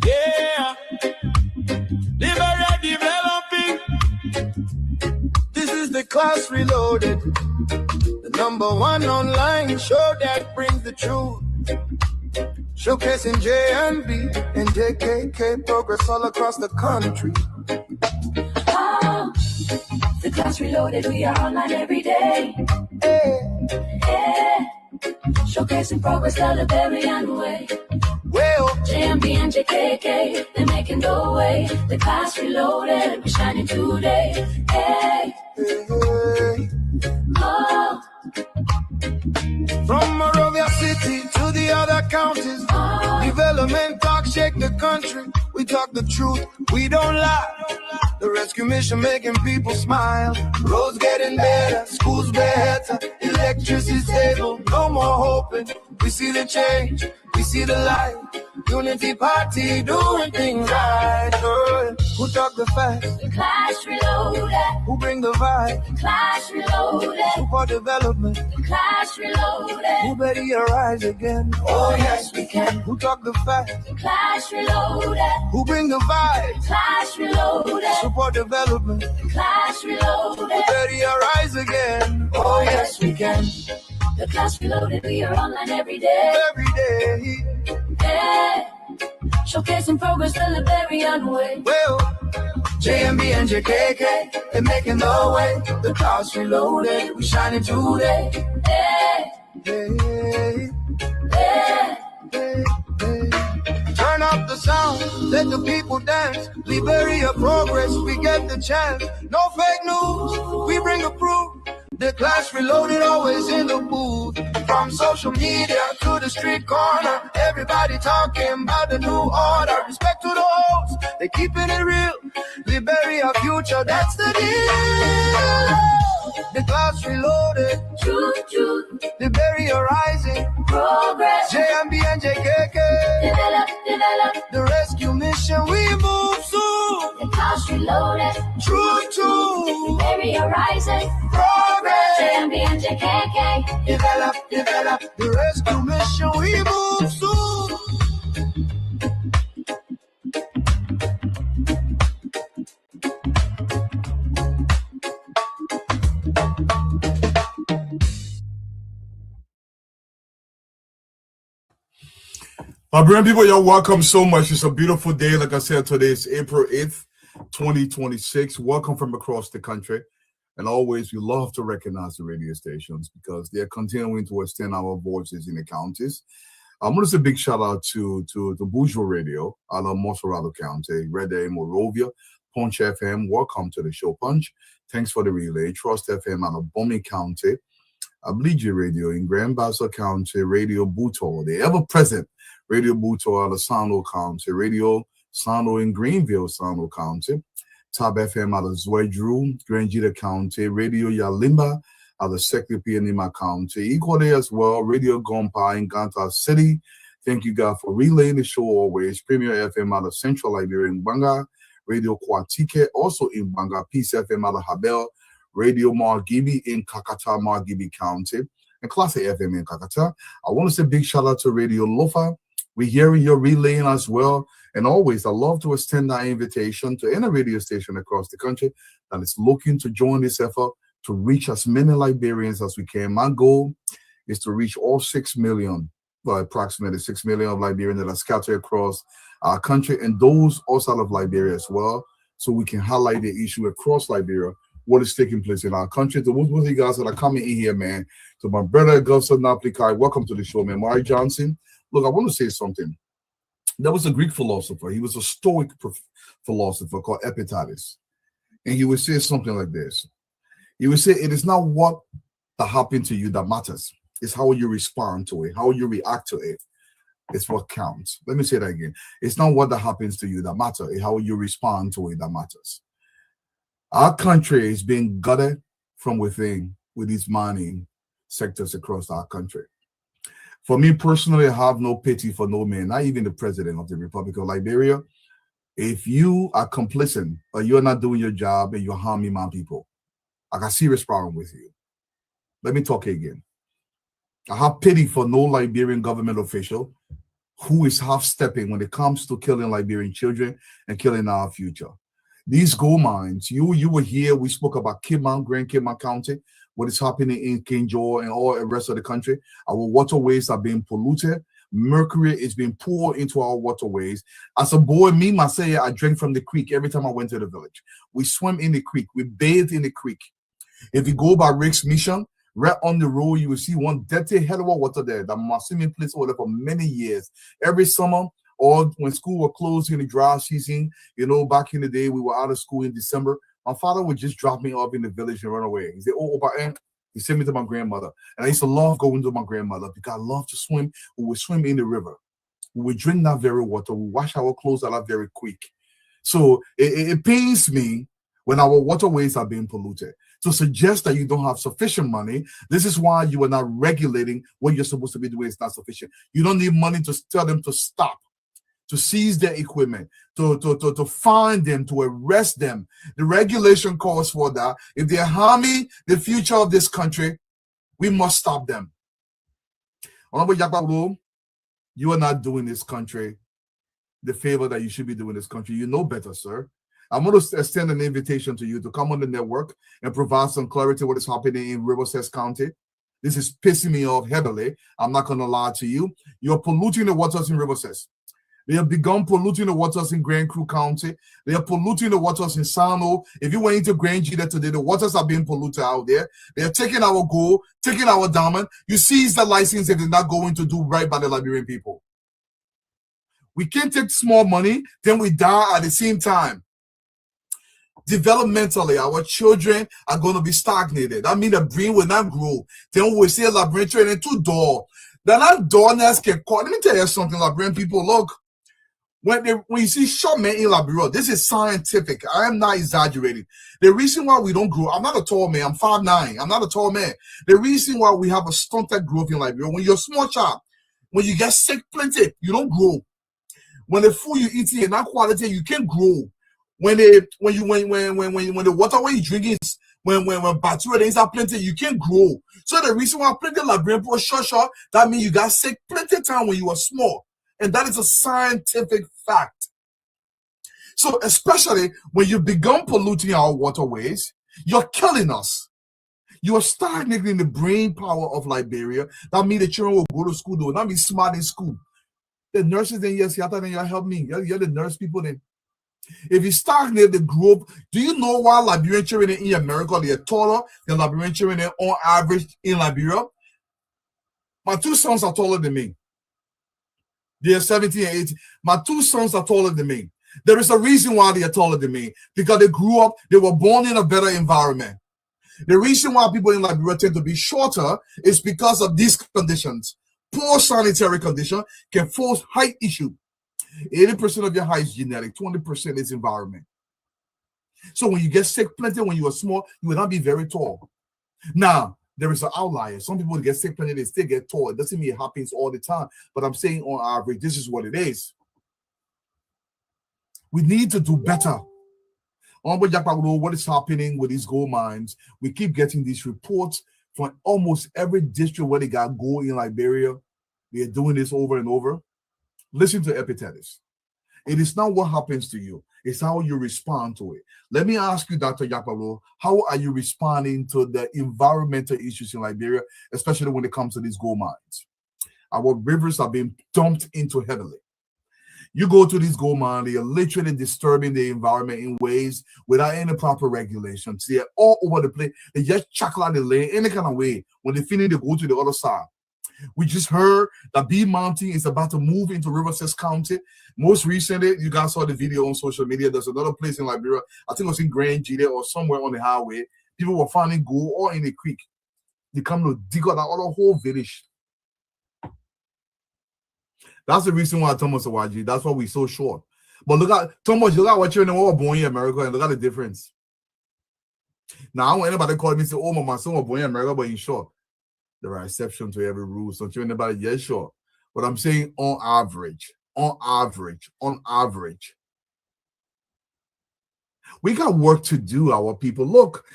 Yeah, Liberate Developing. This is the Class Reloaded, the #1 online show that brings the truth. Showcasing JMB and JKK progress all across the country. The Class Reloaded, we are online every day. Showcasing progress the Liberian way. Well, JMB and JKK, they're making the way. The Class Reloaded, we're shining today. Oh. From Monrovia City to the other counties, development talk shake the country. We talk the truth, we don't lie. The rescue mission making people smile. Roads getting better, schools better, electricity stable, no more hoping. We see the change, we see the light. Unity Party doing things right. Who talk the facts? The Class Reloaded. Who bring the vibe? The Class Reloaded. Support development. The Class Reloaded. Who better arise again? Oh yes we can. Who talk the facts? The Class Reloaded. Who bring the vibe? The Class Reloaded. Support development. The Class Reloaded. Who better arise again? Oh yes we can. The Class Reloaded, we are online every day. Every day. Showcasing progress the Liberian way. Well, JMB and JKK, they're making the way. The Class Reloaded, we shining today. Turn up the sound, let the people dance. Liberia progress, we get the chance. No fake news, we bring the proof. The Class Reloaded always in the booth. From social media to the street corner, everybody talking about the new order. Respect to the hosts, they keeping it real. Liberia future, that's the deal. The Class Reloaded, Truth, Liberia rising, progress, JMB and JKK, develop. the rescue mission, we move soon. The Class Reloaded, True, Liberia rising, progress, JMB and JKK, develop, the rescue mission, we move soon. Brilliant people, you're welcome so much. It's a beautiful day. Like I said, today is April 8th, 2026. Welcome from across the country. And always, we love to recognize the radio stations because they're continuing to extend our voices in the counties. I'm going to say a big shout out to the Bourgeois Radio out of Montserrat County, Red Day, Monrovia, Punch FM. Welcome to the show, Punch. Thanks for the relay. Trust FM out of Bomi County, Abliji Radio in Grand Bassa County, Radio Buto, the ever-present Radio Buto out of Sano County, Radio Sano in Greenville, Sano County, Tab FM out of Zwedru, Grangita County, Radio Yalimba out of Seklipi and Nima County, equally as well, Radio Gompa in Ganta City. Thank you, God, for relaying the show always. Premier FM out of Central Liberia in Banga, Radio Kwatike, also in Banga, Peace FM out of Habel, Radio Margibi in Kakata, Margibi County, and Classic FM in Kakata. I want to say big shout out to Radio Lofa. We're hearing your relaying as well. And always, I love to extend that invitation to any radio station across the country that is looking to join this effort to reach as many Liberians as we can. My goal is to reach all 6 million, well, approximately 6 million of Liberians that are scattered across our country and those outside of Liberia as well, so we can highlight the issue across Liberia, what is taking place in our country. To most of you guys that are coming in here, man, to my brother, Gulson Naplikai, welcome to the show, man. Mari Johnson. Look, I want to say something. There was a Greek philosopher. He was a Stoic philosopher called Epictetus. And he would say something like this. He would say, it is not what that happened to you that matters. It's how you respond to it, how you react to it. It's what counts. Let me say that again. It's not what that happens to you that matters. It's how you respond to it that matters. Our country is being gutted from within with these mining sectors across our country. For me personally, I have no pity for no man, not even the president of the Republic of Liberia. If you are complicit or you're not doing your job and you're harming my people, I got a serious problem with you. Let me talk again. I have pity for no Liberian government official who is half-stepping when it comes to killing Liberian children and killing our future. These gold mines, you were here, we spoke about Kidman, Grand Kidman County, what is happening in Kinjor and all the rest of the country. Our waterways are being polluted. Mercury is being poured into our waterways. As a boy, me, myself, I drank from the creek every time I went to the village. We swim in the creek. We bathe in the creek. If you go by Rick's Mission, right on the road, you will see one dirty hell of water there. That my swimming place over there for many years. Every summer, or when school was closed in the dry season, back in the day, we were out of school in December. My father would just drop me off in the village and run away. He said, he sent me to my grandmother. And I used to love going to my grandmother because I love to swim. We would swim in the river. We would drink that very water. We wash our clothes out that very quick. So it pains me when our waterways are being polluted. To suggest that you don't have sufficient money, this is why you are not regulating what you're supposed to be doing. It's not sufficient. You don't need money to tell them to stop, to seize their equipment, to fine them, to arrest them. The regulation calls for that. If they're harming the future of this country, we must stop them. Honorable Yakablo, you are not doing this country the favor that you should be doing this country. You know better, sir. I'm going to extend an invitation to you to come on the network and provide some clarity what is happening in Riverside County. This is pissing me off heavily. I'm not going to lie to you. You're polluting the waters in Riverside. They have begun polluting the waters in Grand Crew County. They are polluting the waters in Sano. If you went into Grand Gita today, the waters are being polluted out there. They are taking our gold, taking our diamond. You seize the license if they're not going to do right by the Liberian people. We can't take small money, then we die at the same time. Developmentally, our children are going to be stagnated. That means the brain will not grow. Then we say Liberian and two door. Then that doorness can call. Let me tell you something, Liberian people. Look, when you see short men in Liberia, this is scientific. I am not exaggerating. The reason why we don't grow, I'm not a tall man. I'm 5'9". I'm not a tall man. The reason why we have a stunted growth in Liberia, when you're a small child, when you get sick plenty, you don't grow. When the food you eat is not quality, you can't grow. When the water when you drink is when bacteria is not plenty, you can't grow. So the reason why plenty Liberian people short, that means you got sick plenty time when you were small. And that is a scientific fact. So especially when you begun polluting our waterways, you're killing us. You are stagnating the brain power of Liberia. That means the children will go to school, they will not be smart in school. The nurses then, yes, then you help me. You're the nurse people then. If you stagnate the group, do you know why Liberian children in America, they are taller than Liberian children on average in Liberia? My two sons are taller than me. They are 17 and 18. My two sons are taller than me. There is a reason why they are taller than me. Because they grew up, they were born in a better environment. The reason why people in Liberia tend to be shorter is because of these conditions. Poor sanitary condition can force height issue. 80% of your height is genetic, 20% is environment. So when you get sick plenty, when you are small, you will not be very tall. Now, there is an outlier. Some people get sick plenty, they still get tall. It doesn't mean it happens all the time, but I'm saying on average, this is what it is. We need to do better. What is happening with these gold mines? We keep getting these reports from almost every district where they got gold in Liberia. They are doing this over and over. Listen to Epictetus. It is not what happens to you. It's how you respond to it. Let me ask you, Dr. Yakpalo, how are you responding to the environmental issues in Liberia, especially when it comes to these gold mines? Our rivers are being dumped into heavily. You go to these gold mines, they are literally disturbing the environment in ways without any proper regulations. They are all over the place. They just chuckle out the lane any kind of way. When they finish, they go to the other side. We just heard that B Mountain is about to move into Riverside County. Most recently, you guys saw the video on social media. There's another place in Liberia. I think it was in Grand Gita or somewhere on the highway. People were finding gold or in the creek. They come to dig out the whole village. That's the reason why Thomas YG. That's why we're so short. But look at Thomas, look at what you're in the born in America and look at the difference. Now, I don't want anybody call me and say, oh, my son was born in America, but he's short. There are exceptions to every rule. So to anybody, yes, sure. But I'm saying on average, we got work to do, our people. Look,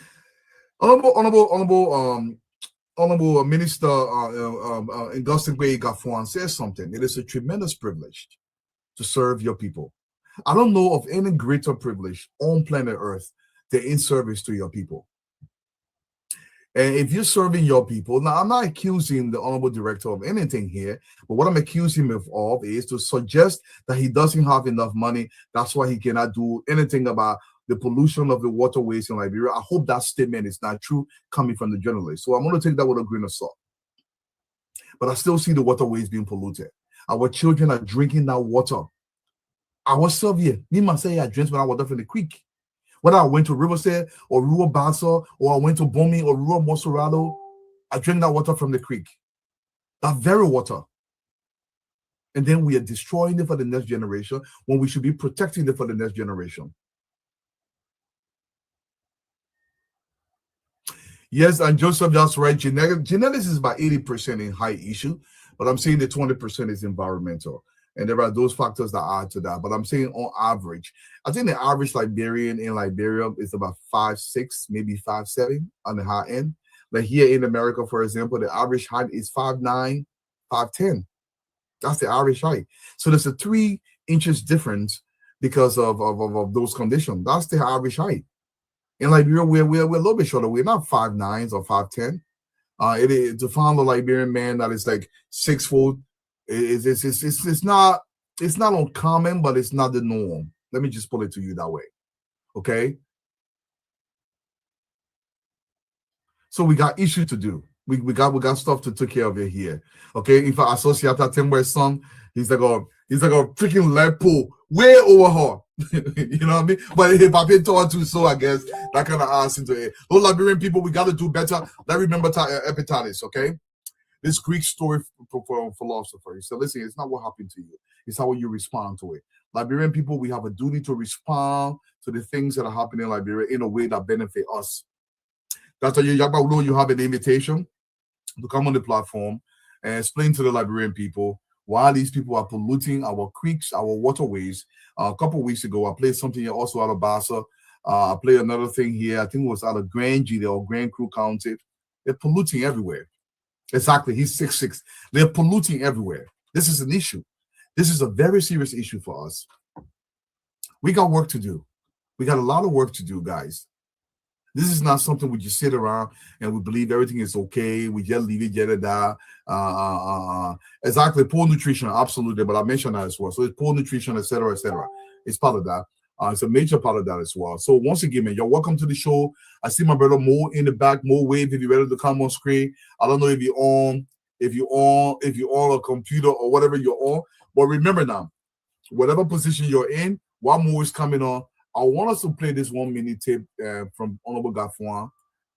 honorable Honorable Minister Augustin Gwe Gafuan says something. It is a tremendous privilege to serve your people. I don't know of any greater privilege on planet Earth than in service to your people. And if you're serving your people, now I'm not accusing the Honorable Director of anything here, but what I'm accusing him of is to suggest that he doesn't have enough money. That's why he cannot do anything about the pollution of the waterways in Liberia. I hope that statement is not true coming from the journalist. So I'm going to take that with a grain of salt. But I still see the waterways being polluted. Our children are drinking that water. I was Soviet. Me myself, I drank when I was up in the creek. Whether I went to Riverside or rural Bassa or I went to Bomi or rural Monserrado, I drank that water from the creek. That very water. And then we are destroying it for the next generation when we should be protecting it for the next generation. Yes, and Joseph, that's right. Genetics is about 80% in high issue, but I'm saying the 20% is environmental. And there are those factors that add to that. But I'm saying on average, I think the average Liberian in Liberia is about 5'6", maybe 5'7" on the high end. Like here in America, for example, the average height is 5'9", 5'10". That's the average height. So there's a 3 inches difference because of those conditions. That's the average height. In Liberia, we're a little bit shorter. We're not 5'9" or 5'10". It is to find a Liberian man that is like 6 foot. It's not uncommon, but it's not the norm. Let me just put it to you that way. Okay. So we got issues to do. We got stuff to take care of it here. Okay. In fact, Associate Timber's son, he's like a freaking lead pool way over her. You know what I mean? But if I've been told to, so I guess that kind of adds into it. Those Liberian people, we got to do better. Let's remember Epictetus, okay? This Greek story philosopher. He said, listen, it's not what happened to you. It's how you respond to it. Liberian people, we have a duty to respond to the things that are happening in Liberia in a way that benefit us. Dr. Yagba, you have an invitation to come on the platform and explain to the Liberian people why these people are polluting our creeks, our waterways. A couple of weeks ago, I played something here also out of Bassa. I played another thing here. I think it was out of Grand Gila or Grand Crew County. They're polluting everywhere. Exactly. He's 6'6". They're polluting everywhere. This is an issue. This is a very serious issue for us. We got work to do. We got a lot of work to do, guys. This is not something we just sit around and we believe everything is okay. We just leave it, exactly. Poor nutrition, absolutely. But I mentioned that as well. So it's poor nutrition, etc., etc. It's part of that. It's a major part of that as well. So once again, man, you're welcome to the show. I see my brother Mo in the back. Mo, wave if you're ready to come on screen. I don't know if you're on a computer or whatever you're on. But remember now, whatever position you're in, while Mo is coming on, I want us to play this 1 minute tape from Honorable Gafuan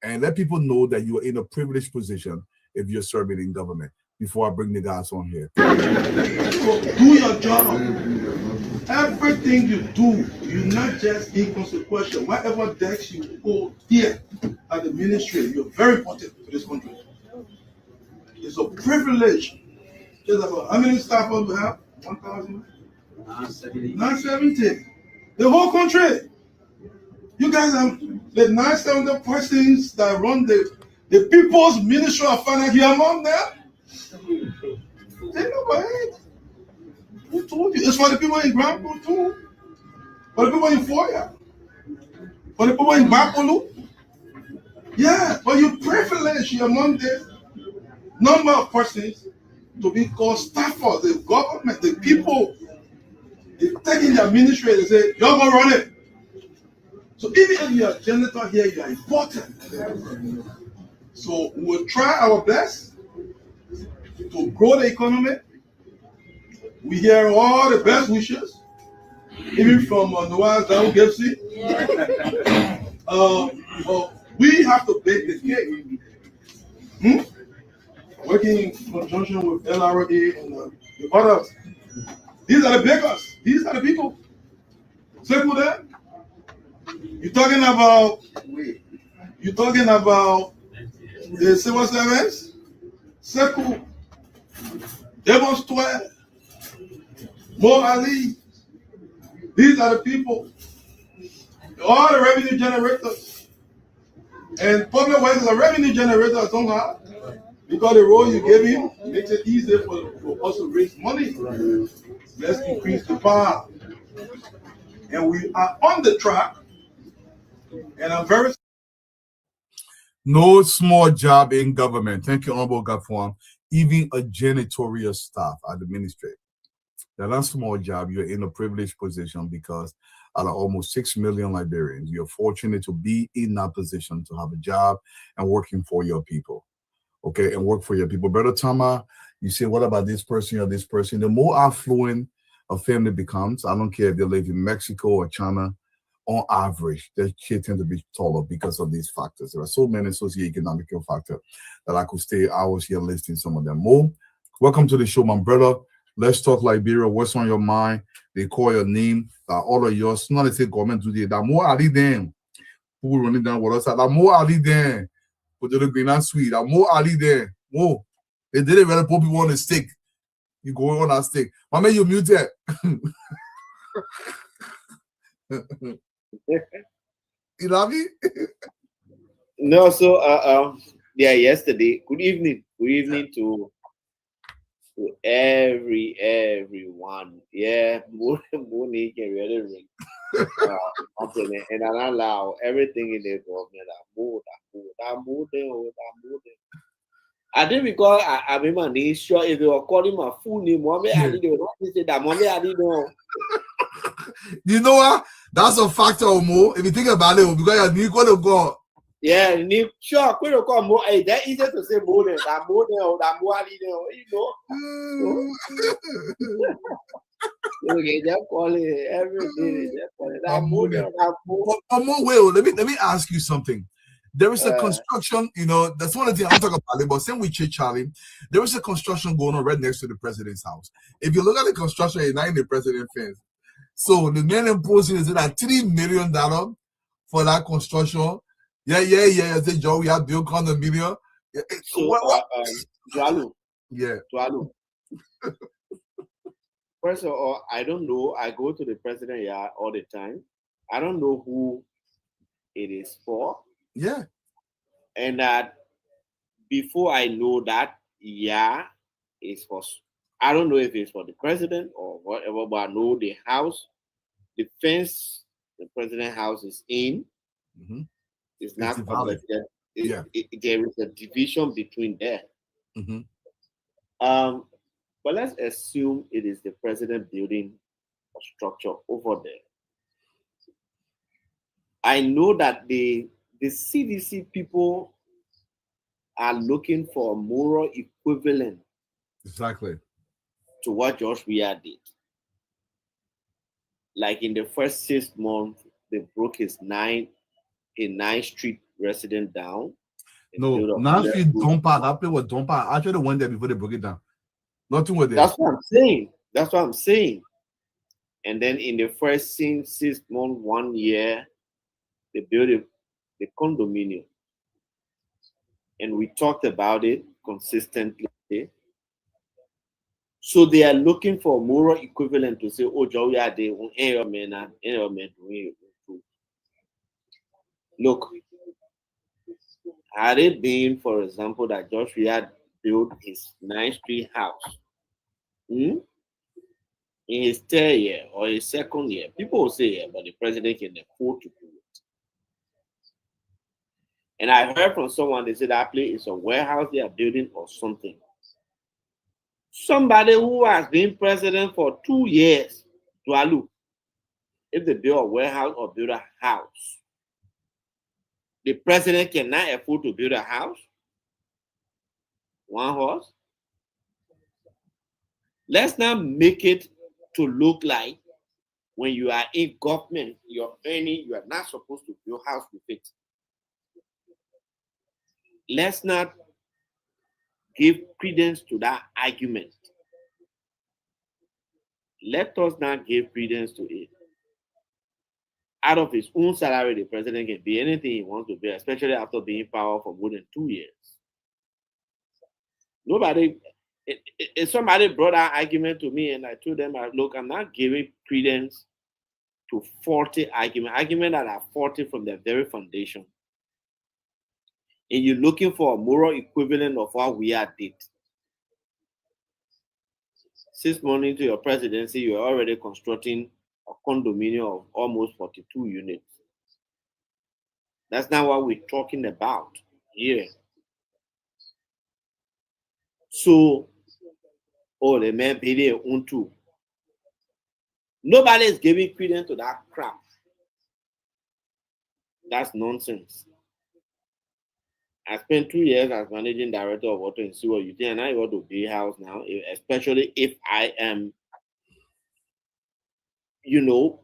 and let people know that you are in a privileged position if you're serving in government before I bring the guys on here. So do your job. Everything you do, you're not just inconsequential. Whatever desk you go here at the ministry, you're very important to this country. It's a privilege. Just about how many staff do we have? 1,000? 970. The whole country. You guys have the 970 persons that run the People's Ministry of Finance. You among them? They know about it. Who told you? It's for the people in Grand Crew too. For the people in Foya. For the people in Bapolu. Yeah, but you privilege among the number of persons to be called staffers, the government, the people. They take in their ministry and they say, you're going to run it. So even if you're a janitor here, you are important. So we'll try our best to grow the economy. We hear all the best wishes, even from Noah Down Gipsy. But we have to bake the cake. Working in conjunction with LRA and the others. These are the bakers. These are the people. Simple there. You're talking about the civil servants. Simple. Demonstrate. Mo Ali. These are the people. All the revenue generators. And public works is a revenue generator somehow. Because the role you gave him makes it easier for us to raise money. Let's increase the power. And we are on the track. And I'm very No small job in government. Thank you, Honorable Gafuan. Even a janitorial staff at the ministry. That's not a small job. You're in a privileged position because out of almost 6 million Liberians, you're fortunate to be in that position to have a job and working for your people. Okay, and work for your people. Brother Tama, you say, what about this person or this person? The more affluent a family becomes, I don't care if they live in Mexico or China, on average, their kids tend to be taller because of these factors. There are so many socioeconomic factors that I could stay hours here listing some of them. More, welcome to the show, my brother. Let's talk Liberia. What's on your mind? They call your name. All of yours. Not say government today. That more Ali them. Who running down what else? That more Ali them. But they look not sweet. That more Ali there. More. They didn't really put people on the stick. You go on that stick. Why man you mute it? You love me? No, so yeah, yesterday. Good evening to everyone. Yeah, money can really ring. And I allow everything in the government. I think because I remember the issue if they were calling my full name, Mommy, I didn't say that. Mommy, I didn't know. You know what? That's a factor or more. If you think about it, because you're going to go. Yeah, sure. We don't call more. Hey, that easy to say more than that, more than that, more than you know. Okay, just call it every day. Just call it that more than that more. Will, let me ask you something. There is a construction, you know, that's one of the things I'm talking about. But same with Charlie, there is a construction going on right next to the president's house. If you look at the construction, it's not in the president's fence. So the man imposing is that $3 million for that construction. Yeah. I said, Joe, we have built condominium. So, Tualu. Yeah. Tualu. First of all, I don't know. I go to the president yard all the time. I don't know who it is for. Yeah. And that before I know that, it's for. I don't know if it's for the president or whatever, but I know the house, the fence, the president's house is in. Mm-hmm. It's not valid. There is a division between there. Mm-hmm. But let's assume it is the president building a structure over there. I know that the CDC people are looking for a moral equivalent. Exactly. To what Josh Weah did. Like in the first 6 months, they broke his 9th Street resident down. No, 9th Street Dompa, that place was Dompa. I actually went there before they broke it down. Nothing was there. That's what I'm saying. And then in the first 6 months, 1 year, they built the condominium. And we talked about it consistently. So they are looking for a moral equivalent to say, oh, Joe, yeah, they won't air men and look, had it been, for example, that Josh had built his 9th Street house in his 3rd year or his 2nd year, people will say, yeah, but the president can afford to do it. And I heard from someone, they said that place is a warehouse they are building or something. Somebody who has been president for 2 years, Tualu, if they build a warehouse or build a house, the president cannot afford to build a house? One horse? Let's not make it to look like when you are in government, you're earning, you are not supposed to build a house with it. Let's not give credence to that argument. Let us not give credence to it. Out of his own salary, the president can be anything he wants to be, especially after being in power for more than 2 years. Somebody brought that argument to me, and I told them, look, I'm not giving credence to faulty arguments that are faulty from their very foundation. and you're looking for a moral equivalent of what we are did. 6 months into your presidency, you're already constructing a condominium of almost 42 units. That's not what we're talking about here. So, oh, the man paid their own too. Nobody is giving credence to that crap. That's nonsense. I spent 2 years as managing director of water and sewer utility, and I want to build a house now, especially if I am, looking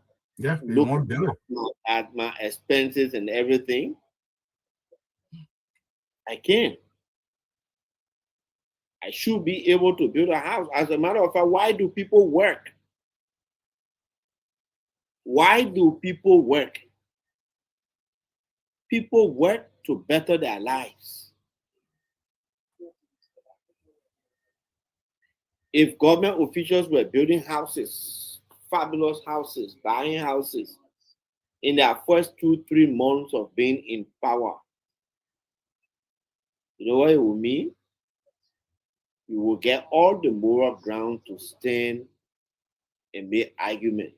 at my expenses and everything. I can. I should be able to build a house. As a matter of fact, why do people work? Why do people work? People work to better their lives. If government officials were building houses, fabulous houses, buying houses, in their first 2-3 months of being in power, you know what it will mean? You will get all the moral ground to stand and make argument.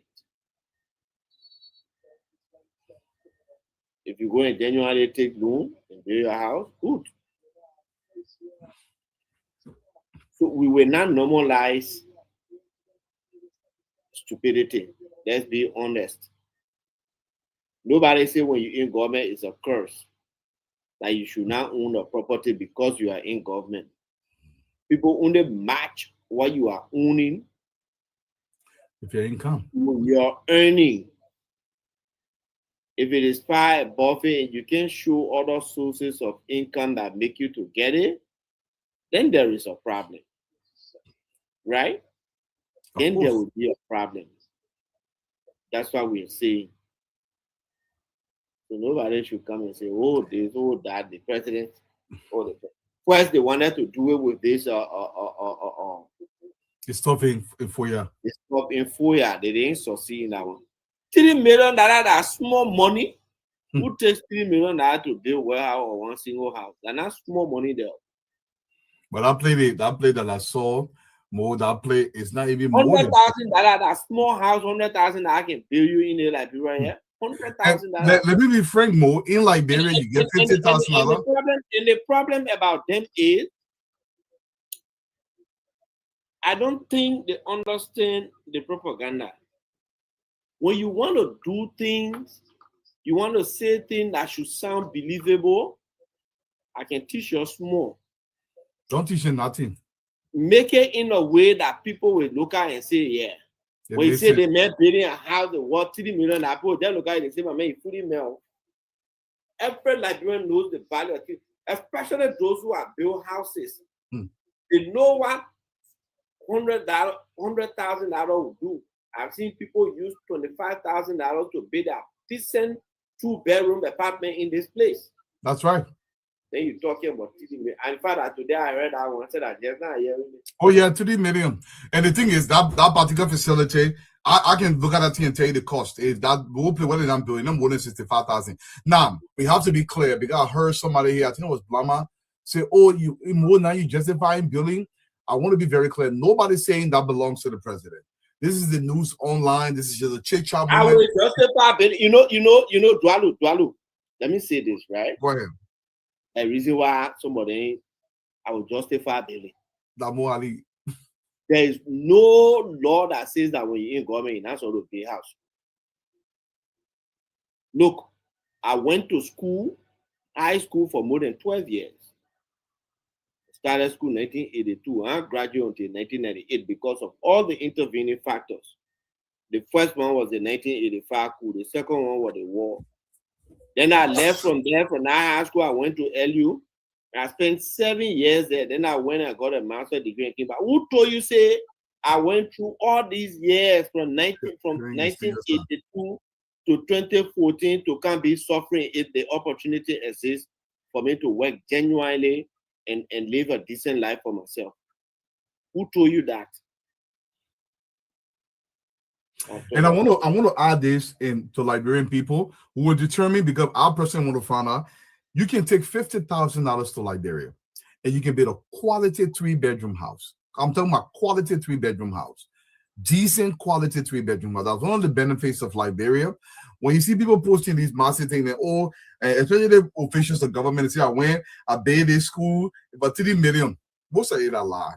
If you go and genuinely take loan and build your house, good. So we will not normalize stupidity. Let's be honest. Nobody say when you're in government it's a curse that you should not own a property because you are in government. People only match what you are owning with your income. You're earning. If it is far above it and you can show other sources of income that make you to get it, then there is a problem. Right? Then there will be a problem. That's what we're saying. So nobody should come and say, oh, this, oh, that, the president, oh, the president. First, they wanted to do it with this it's stuff in FOIA. It's stuff in FOIA. They didn't succeed in that one. $3 million, that's small money. Who takes $3 million to build warehouse or one single house? That's not small money there. But I played that I saw more. That play is not even more. $100,000. That small house, $100,000. I can build you in Liberia here. $100,000. Let me be frank, Mo. In Liberia, you get $50,000. And the problem about them is, I don't think they understand the propaganda. When you want to do things, you want to say things that should sound believable, I can teach you small. Don't teach you nothing. Make it in a way that people will look at and say, yeah. When you say they man building a house worth $3 million, people they look at it and say, man, you fully mail. Every Liberian knows the value of it, especially those who have built houses. They know what $100,000 will do. I've seen people use $25,000 to build a decent 2-bedroom apartment in this place. That's right. Then you're talking about $30 million. In fact, today I read that one said that just now. Oh yeah, $30 million. And the thing is that particular facility, I can look at that thing and tell you the cost. Is that we'll play what I'm doing? I'm winning $65,000. Now we have to be clear because I heard somebody here, I think it was Blama, say, "Oh, you more now you justifying building." I want to be very clear. Nobody's saying that belongs to the president. This is the news online. This is just a chit chat. I will justify building. You know, Dwalu. Let me say this, right? Go ahead. A reason why somebody I will justify building. There is no law that says that when you're in government, you're not supposed to pay house. Look, I went to school, high school for more than 12 years. Started school in 1982 and graduated until 1998 because of all the intervening factors. The first one was the 1985 coup. The second one was the war. Then I left from there. From that high school, I went to LU. I spent 7 years there. Then I went and got a master's degree and came back. Who told you, say, I went through all these years from 1982 to 2014 to come be suffering if the opportunity exists for me to work genuinely and live a decent life for myself? Who told you that? And I want to add this in to Liberian people who were determined, because I personally want to find out You can take $50,000 to Liberia and you can build a quality 3-bedroom house. I'm talking about quality 3-bedroom house. Decent quality 3-bedroom house. That's one of the benefits of Liberia. When you see people posting these massive things, especially the officials of government, say, I went, I paid this school, but 3 million. Most of it are lie.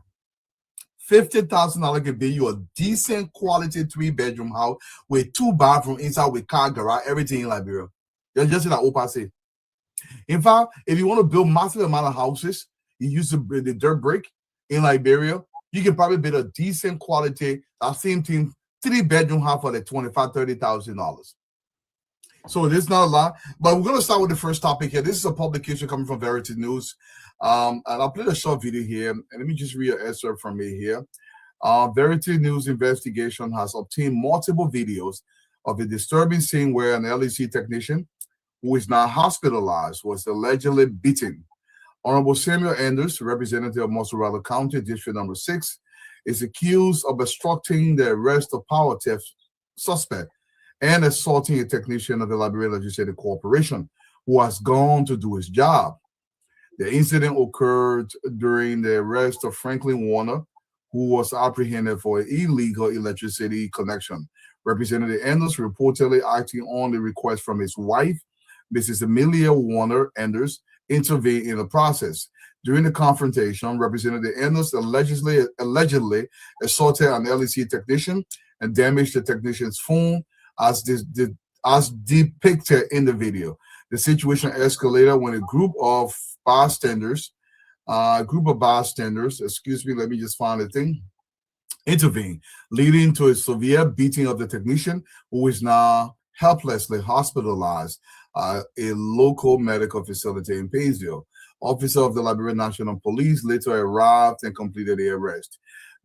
$50,000 can build you a decent quality 3-bedroom house with 2 bathrooms inside with car garage, everything in Liberia. That's just like Opa say. In fact, if you want to build massive amount of houses, you use the dirt brick in Liberia, you can probably build a decent quality, that same thing, 3-bedroom house for like $25,000, $30,000. So there's not a lot, but we're going to start with the first topic here. This is a publication coming from Verity News. And I'll play a short video here. And let me just read an excerpt from it here. Verity News investigation has obtained multiple videos of a disturbing scene where an LEC technician who is now hospitalized was allegedly beaten. Honorable Samuel Anders, representative of Montserrat County, District Number 6, is accused of obstructing the arrest of power theft suspect and assaulting a technician of the Liberia Legislative Corporation who has gone to do his job. The incident occurred during the arrest of Franklin Warner, who was apprehended for an illegal electricity connection. Representative Anders reportedly acting on the request from his wife, Mrs. Amelia Warner Anders, intervened in the process. During the confrontation, Representative Anders allegedly assaulted an LEC technician and damaged the technician's phone as depicted in the video. The situation escalated when a group of bystanders, intervened, leading to a severe beating of the technician, who is now helplessly hospitalized at a local medical facility in Painesville. Officer of the Liberia National Police later arrived and completed the arrest.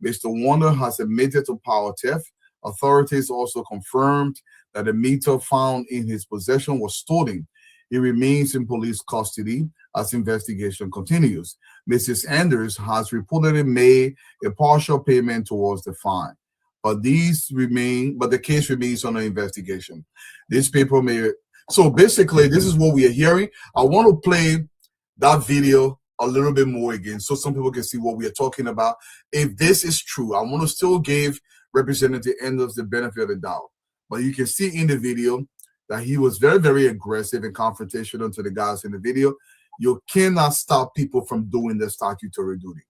Mr. Warner has admitted to power theft. Authorities also confirmed that the meter found in his possession was stolen. He remains in police custody as investigation continues. Mrs. Anders has reportedly made a partial payment towards the fine, but the case remains under investigation. So basically, this is what we are hearing. I want to play that video a little bit more again so some people can see what we are talking about. If this is true, I want to still give Representative Anders the benefit of the doubt. But you can see in the video that he was very, very aggressive and confrontational to the guys in the video. You cannot stop people from doing their statutory duty.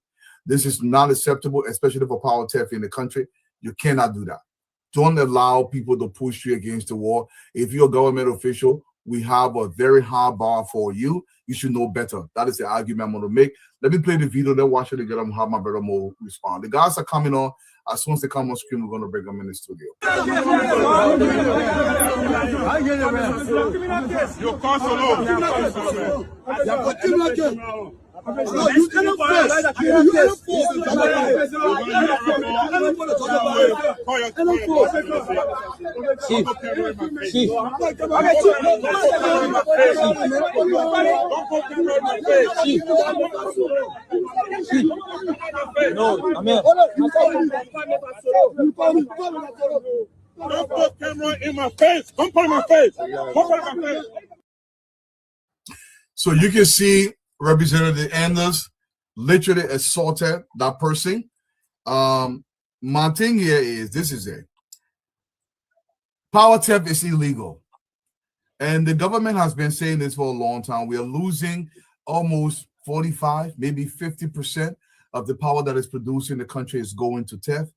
This is not acceptable, especially for power theft in the country. You cannot do that. Don't allow people to push you against the wall. If you're a government official, we have a very high bar for you. You should know better. That is the argument I'm going to make. Let me play the video. Then watch it and get them how my brother Mo respond. The guys are coming on. As soon as they come on screen, we're going to bring them in the studio. No, you cannot face. No, I'm here. Don't put camera in my face. Don't put it in my face. Don't put it in my face. So you can see Representative Anders literally assaulted that person. My thing here is, this is it. Power theft is illegal. And the government has been saying this for a long time. We are losing almost 45, maybe 50% of the power that is produced in the country is going to theft.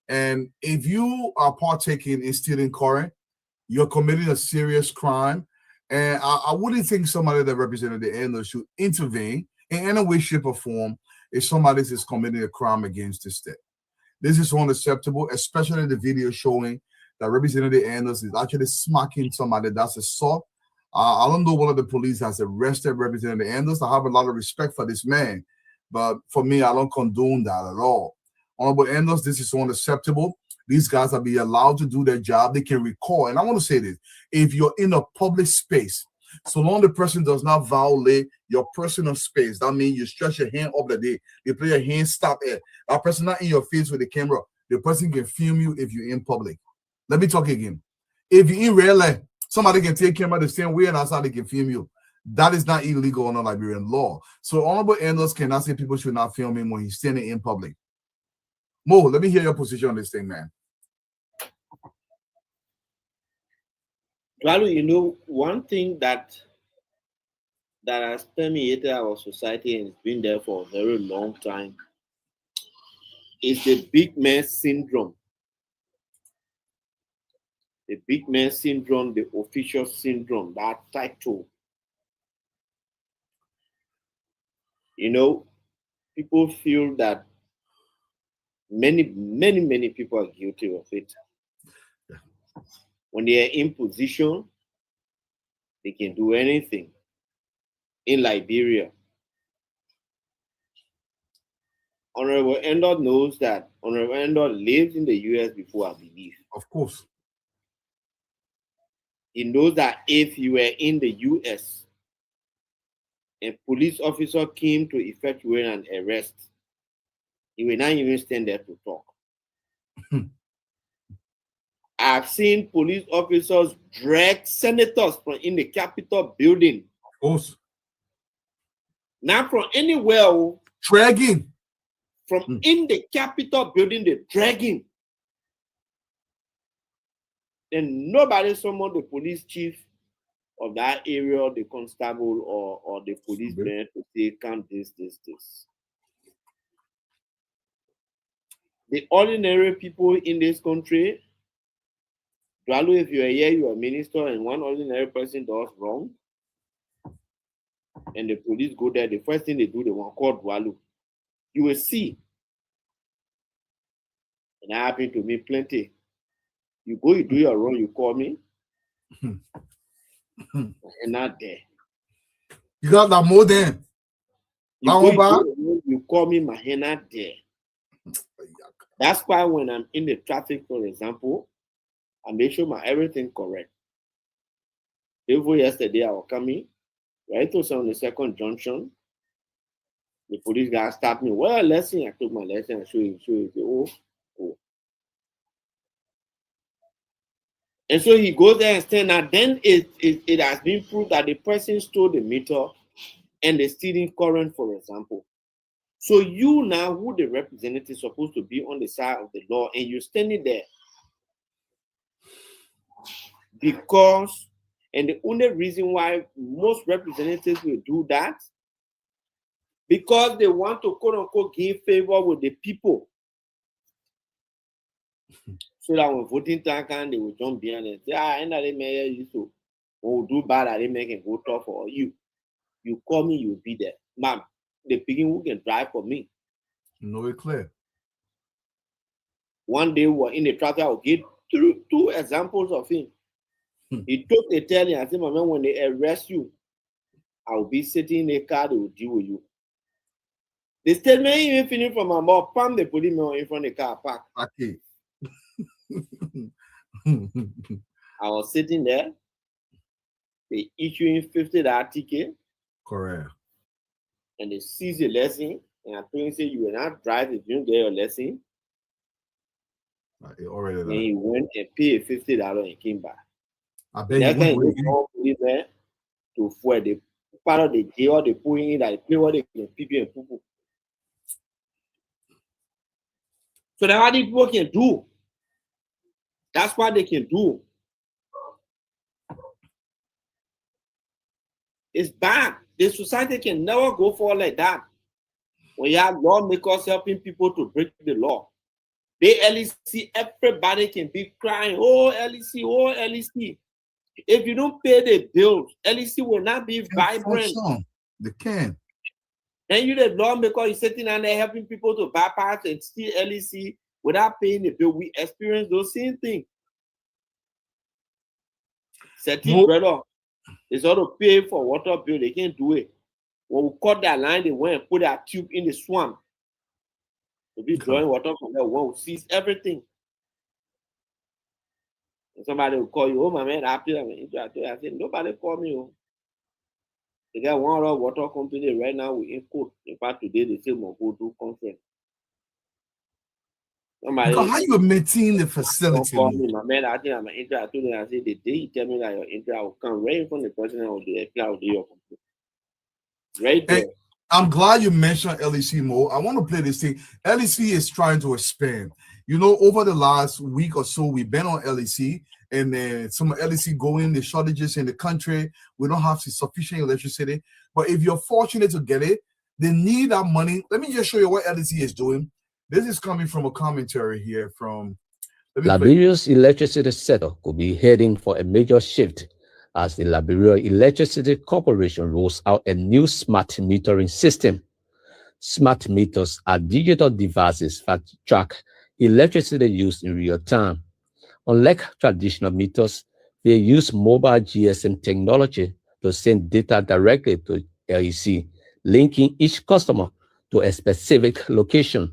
And if you are partaking in stealing current, you're committing a serious crime. And I wouldn't think somebody that represented the Anders should intervene in any way, shape, or form if somebody is committing a crime against the state. This is unacceptable, especially the video showing that Representative Anders is actually smacking somebody. That's assault. I don't know whether the police has arrested Representative Anders. I have a lot of respect for this man, but for me, I don't condone that at all. Honorable Anders, this is unacceptable. These guys are being allowed to do their job. They can record. And I want to say this. If you're in a public space, so long the person does not violate your personal space, that means you stretch your hand up the day. You play your hand, stop it. That person not in your face with the camera. The person can film you if you're in public. Let me talk again. If you're in real life, somebody can take camera the same way and that's how they can film you. That is not illegal under Liberian law. So Honorable Enders cannot say people should not film him when he's standing in public. Mo, let me hear your position on this thing, man. Well, you know, one thing that has permeated our society and has been there for a very long time is the big man syndrome. The big man syndrome, the official syndrome, that title. You know, people feel that many people are guilty of it. When they are in position, they can do anything. In Liberia, Honorable Endor knows that Honorable Endor lived in the US before, I believe. Of course. He knows that if you were in the US, a police officer came to effectuate an arrest, he will not even stand there to talk. I've seen police officers drag senators from in the Capitol building. Of course. Not from anywhere. Dragging. From in the Capitol building, they're dragging. Then nobody summoned the police chief of that area, the constable or the policeman to say, come this. The ordinary people in this country, Dwalu, if you are here, you are a minister, and one ordinary person does wrong, and the police go there, the first thing they do, they want to call Dwalu. You will see. And that happened to me plenty. You go, you do your wrong, you call me, and not there. You got that more than. You call me, my hand not there. That's why when I'm in the traffic, for example, I make sure my everything correct. Even yesterday, I was coming right to on the second junction. The police guy stopped me. Well, lesson. I took my lesson. I show you. Oh. And so he goes there and stand. And then it has been proved that the person stole the meter and the stealing current, for example. So you now, who the representative is supposed to be on the side of the law, and you're standing there because, and the only reason why most representatives will do that, because they want to quote unquote give favor with the people. So that when voting time comes, they will jump behind and say, end of the mayor, you so when we do bad, I didn't make it go tough for you. You call me, you'll be there. Ma'am, the picking who can drive for me. No, it's clear. One day we were in the traffic, I'll give two examples of him. He took the telling, I said, my man, when they arrest you, I'll be sitting in a car, they will deal with you. The statement even finished from my mouth, pam, they put him in front of the car park. Okay. I was sitting there, they issuing $50 ticket. Correct. And they seize the lesson, and I told him, say, you will not drive if you don't get your lesson. Already. And he went and paid $50 and came back. I bet That you time he there to fuel the part of the jail, they put in that they play what they can people and people. So that's what people can do. That's what they can do. It's bad. The society can never go forward like that. When you have lawmakers helping people to break the law, the LEC, everybody can be crying, oh, LEC, oh, LEC. If you don't pay the bills, LEC will not be vibrant. They can. Then you the lawmaker, you're sitting down there helping people to bypass and steal LEC without paying the bill. We experience those same things. Certain brother, they sort of pay for water bill, they can't do it. When we cut that line, they went and put that tube in the swamp. To be drawing water from there, one will seize everything. And somebody will call you, oh my man, I said, nobody call me. Oh. They got one other water company right now, we in court. In fact, today they say we'll go do conference. Somebody Because how you maintain the facility? call me, my man. I think I'm an intro. I told him, I said, the day you tell me that your intro will come right from the president of the cloud, your computer. Right there. And I'm glad you mentioned LEC more. I want to play this thing. LEC is trying to expand. You know, over the last week or so, we've been on LEC, and then some LEC going, the shortages in the country. We don't have sufficient electricity. But if you're fortunate to get it, they need that money. Let me just show you what LEC is doing. This is coming from a commentary here from Liberia's electricity sector could be heading for a major shift as the Liberia Electricity Corporation rolls out a new smart metering system. Smart meters are digital devices that track electricity use in real time. Unlike traditional meters, they use mobile GSM technology to send data directly to LEC, linking each customer to a specific location.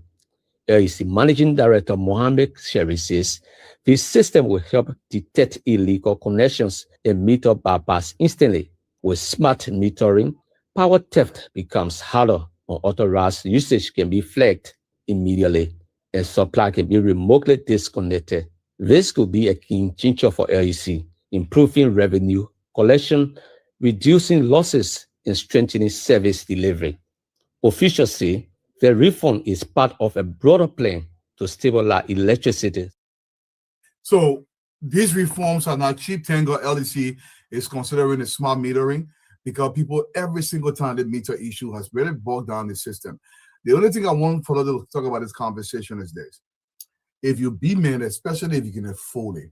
LEC Managing Director Mohammed Sherry says this system will help detect illegal connections and meter bypass instantly. With smart metering, power theft becomes harder, unauthorized usage can be flagged immediately, and supply can be remotely disconnected. This could be a game changer for LEC, improving revenue collection, reducing losses, and strengthening service delivery. Officials say the reform is part of a broader plan to stabilize electricity. So these reforms are not cheap. Tango LEC is considering the smart metering because people every single time the meter issue has really bogged down the system. The only thing I want for to talk about this conversation is this. If you be man, especially if you can afford it,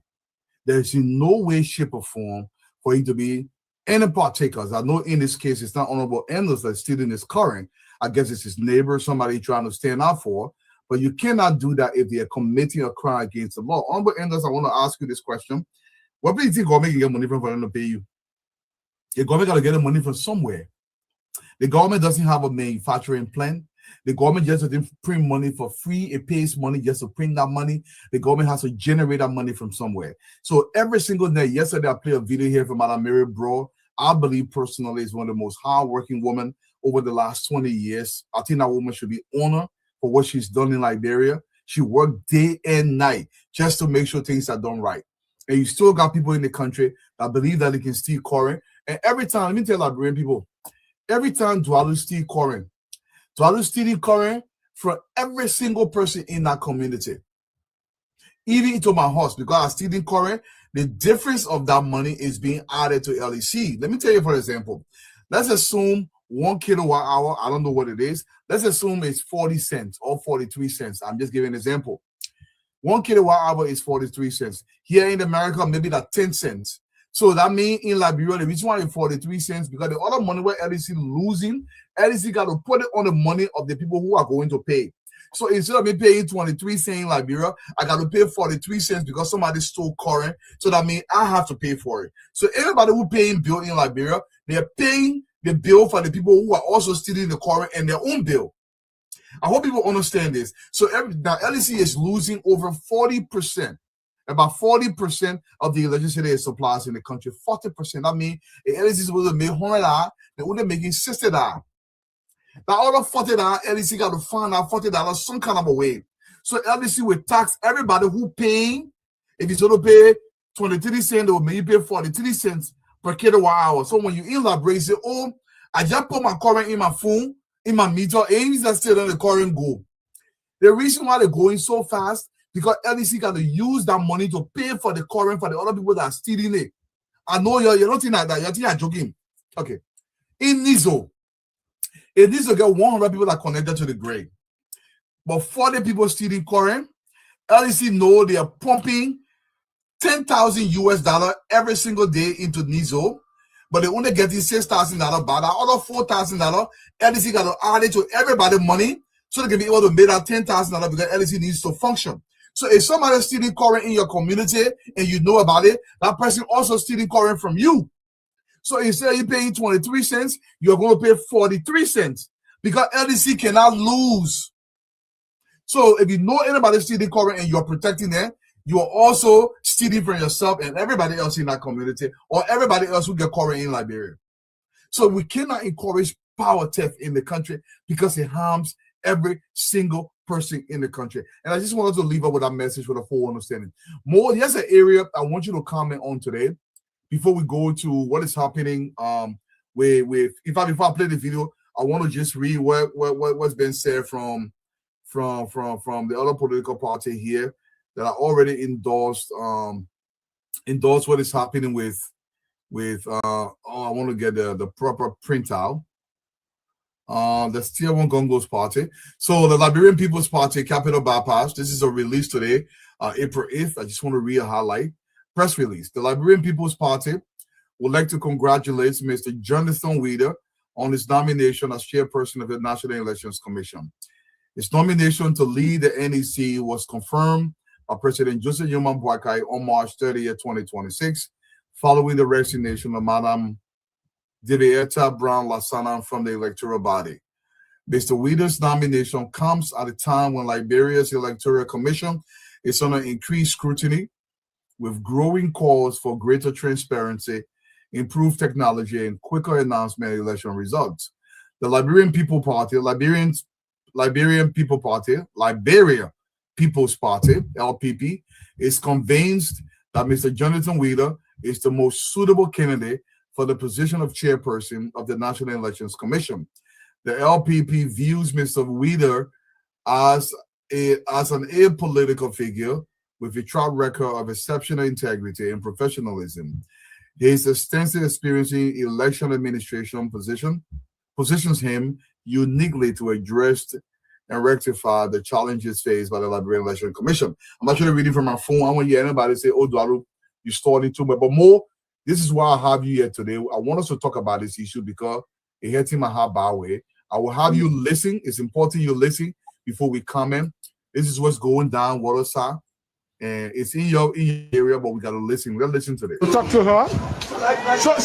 there's in no way, shape, or form for you to be any partakers. I know in this case, it's not Honorable Endless that's stealing his current. I guess it's his neighbor, somebody trying to stand out for, but you cannot do that if they are committing a crime against the law. Honorable Endless, I want to ask you this question. What do you think government can get money from for them to pay you? The government got to get the money from somewhere. The government doesn't have a manufacturing plan. The government just doesn't print money for free. It pays money just to print that money. The government has to generate that money from somewhere. So every single day, yesterday I played a video here from Madam Mary Bro. I believe personally is one of the most hardworking women over the last 20 years. I think that woman should be honored for what she's done in Liberia. She worked day and night just to make sure things are done right. And you still got people in the country that believe that they can steal current. And every time, let me tell Liberian people, every time Dwalu steal current, Dwalu stealing current from every single person in that community. Even into my house, because I'm stealing current, the difference of that money is being added to LEC. Let me tell you, for example, let's assume 1 kilowatt hour, I don't know what it is. Let's assume it's 40 cents or 43 cents. I'm just giving an example. 1 kilowatt hour is 43 cents. Here in America, maybe that's 10 cents. So that means in Liberia, the reason why it's 43 cents, because the other money where LEC losing, LEC got to put it on the money of the people who are going to pay. So instead of me paying 23 cents in Liberia, I got to pay 43 cents because somebody stole current. So that means I have to pay for it. So everybody who paying bill in Liberia, they're paying the bill for the people who are also stealing the current and their own bill. I hope people understand this. So now LEC is losing over 40%. About 40% of the electricity it supplies in the country. 40%. I mean, the LEC is supposed to make $100, they're only making $60. Now, all of $40, LEC got to find out $40 some kind of a way. So LEC will tax everybody who paying. If you're going to pay 23 cents, or maybe pay 43 cents per kilowatt hour. So when you in Liberia, you say, oh, I just put my current in my phone, in my meter, and that's still on the current go. The reason why they're going so fast, because LEC got to use that money to pay for the current for the other people that are stealing it. I know you're not thinking like that. You're thinking I'm joking. Okay. In Nizo get 100 people that are connected to the grid. But 40 people stealing current. LEC know they are pumping $10,000 every single day into Nizo. But they're only getting $6,000 back. That other $4,000, LEC got to add it to everybody's money so they can be able to make that $10,000 because LEC needs to function. So if somebody is stealing current in your community and you know about it, that person also stealing current from you. So instead of you paying 23 cents, you're going to pay 43 cents because LEC cannot lose. So if you know anybody stealing current and you're protecting them, you are also stealing from yourself and everybody else in that community or everybody else who get current in Liberia. So we cannot encourage power theft in the country because it harms every single person in the country. And I just wanted to leave up with that message with a full understanding. More, here's an area I want you to comment on today before we go to what is happening. With if I play the video, I want to just read what's been said from the other political party here that are already endorsed what is happening with I want to get the proper printout. The Still One Gongos Party. So the Liberian People's Party Capital Bypass. This is a release today, April 8th. I just want to read a highlight. Press release. The Liberian People's Party would like to congratulate Mr. Jonathan Wieder on his nomination as chairperson of the National Elections Commission. His nomination to lead the NEC was confirmed by President Joseph Yoman Boakai on March 30th, 2026, following the resignation of Madam Devieta Brown Lasana from the electoral body. Mr. Wider's nomination comes at a time when Liberia's Electoral Commission is under increased scrutiny, with growing calls for greater transparency, improved technology, and quicker announcement of election results. The Liberian People Party, Liberia People's Party, LPP, is convinced that Mr. Jonathan Wieder is the most suitable candidate for the position of chairperson of the National Elections Commission. The LPP views Mr. Wieder as an apolitical figure with a track record of exceptional integrity and professionalism. His extensive experience in election administration positions him uniquely to address and rectify the challenges faced by the Liberian Election Commission. I'm actually reading from my phone. I want to hear anybody say, "Oh, Dwalu, you stole it too much." But more, this is why I have you here today. I want us to talk about this issue because it hurts my heart by way. I will have you listen. It's important you listen before we comment. This is what's going down, Waterside. And it's in your area, but we gotta listen. We gotta listen to this. Talk to her. So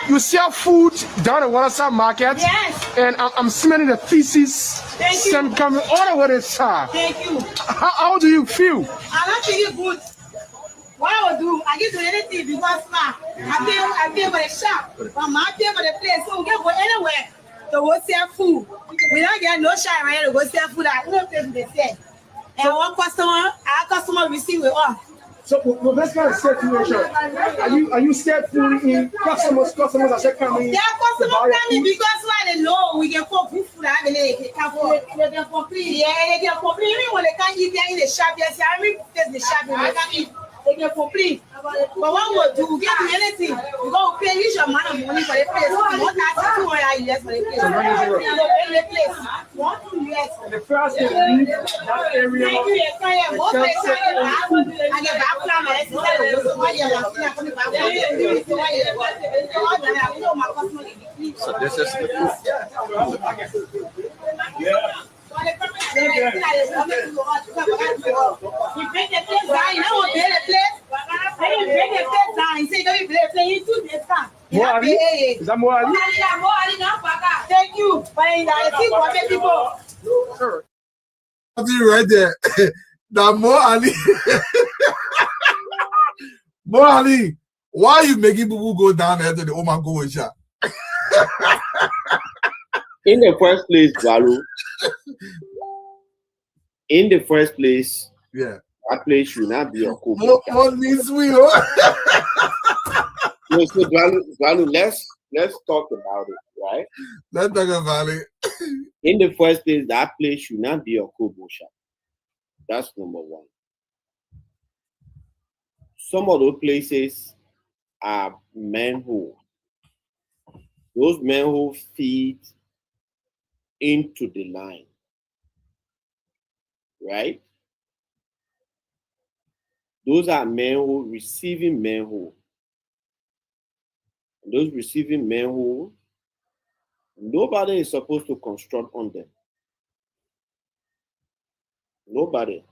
you sell food down at Waterside Market. Yes. And I'm smelling the feces. Thank you. Some coming all over the side. Thank you. How do you feel? I'm not feeling good. What I will do, I give to anything because now I pay for the shop, but I pay for the place, so we can go anywhere to go sell food. We don't get no shop right to go sell food at no place they sell. And one customer, our customer receive with us. So well, that's kind of situation. Are you scared in customers are still coming? Yeah, customers coming because why they know we can cook food and they can complain. Yeah, they can complain even when they can't eat there in the shop. They say I mean the shop they can't eat. They can complain. But what we do, we can't do anything. We go pay you your money for the place. Not that $200 for the place. The place. $1 And the first thing you leave that area. Thank you. Most of the time, I get back from my So this is the Is that more Ali? Thank you. Sure. Right there. Now, Mo Ali. Mo Ali, why are you making people go down there to the Oman Go shop? In the first place, Dwalu, Yeah. that place should not be a Kobo. Mo needs we. No, so Dwalu, let's talk about it, right? Let's talk about it. In the first place, that place should not be a Kobo shop. That's number one. Some of those places are manhole. Those manhole feed into the line, right? Those are manhole, receiving manhole. Those receiving manhole, nobody is supposed to construct on them. Nobody.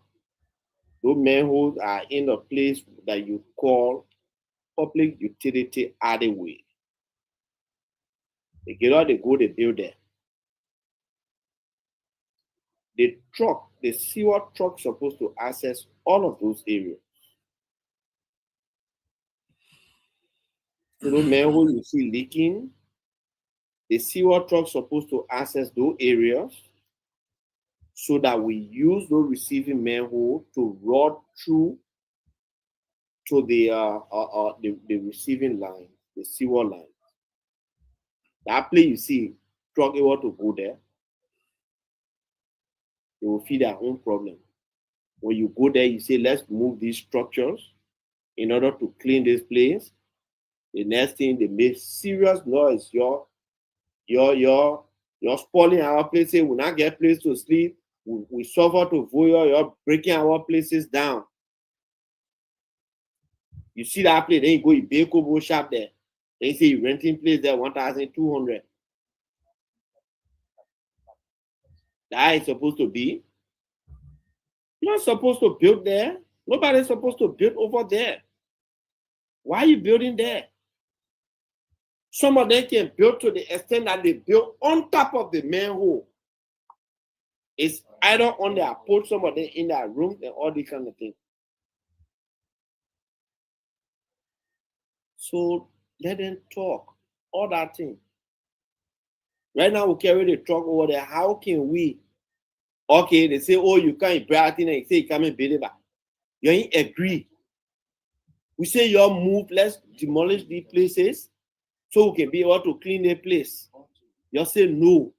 Those manholes are in a place that you call public utility alleyway. They get out, they go, they build there. The sewer truck supposed to access all of those areas. So those manholes you see leaking, the sewer truck supposed to access those areas so that we use those receiving manhole to run through to the receiving line, the sewer line. That place you see, truck able to go there, they will feel their own problem. When you go there, you say, let's move these structures in order to clean this place. The next thing, they make serious noise. You're spoiling our places. We not get place to sleep. We suffer to voyeur. You're breaking our places down. You see that place, then you go to Beko shop there. They say you're renting place there 1,200. That is supposed to be. You're not supposed to build there. Nobody's supposed to build over there. Why are you building there? Some of them can build to the extent that they build on top of the manhole. It's either on their porch, some of them in their room, and all these kind of things. So let them talk, all that thing. Right now, we carry the truck over there. How can we? Okay, they say, oh, you can't buy it, and they say you can't build it back. You ain't agree. We say you move, let's demolish these places so we can be able to clean the place. You say no.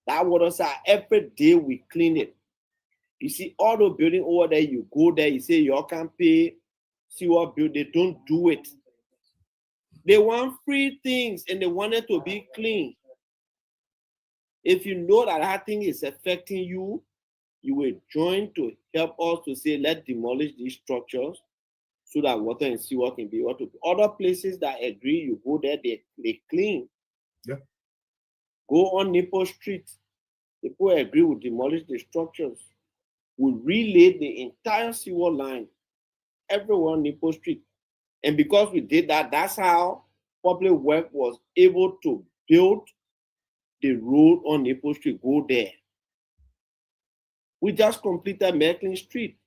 That water side, every day we clean it. You see, all the building over there, you go there, you say you can't pay, see what build, they don't do it. They want free things and they want it to be clean. If you know that that thing is affecting you, you will join to help us to say, let's demolish these structures so that water and sewer can be able to. Other places that agree, you go there, they clean. Yeah. Go on Nipple Street. People agree we demolish the structures. We relay the entire sewer line, everywhere on Nipple Street. And because we did that, that's how Public Works was able to build the road on Nipple Street, go there. We just completed Merklin Street.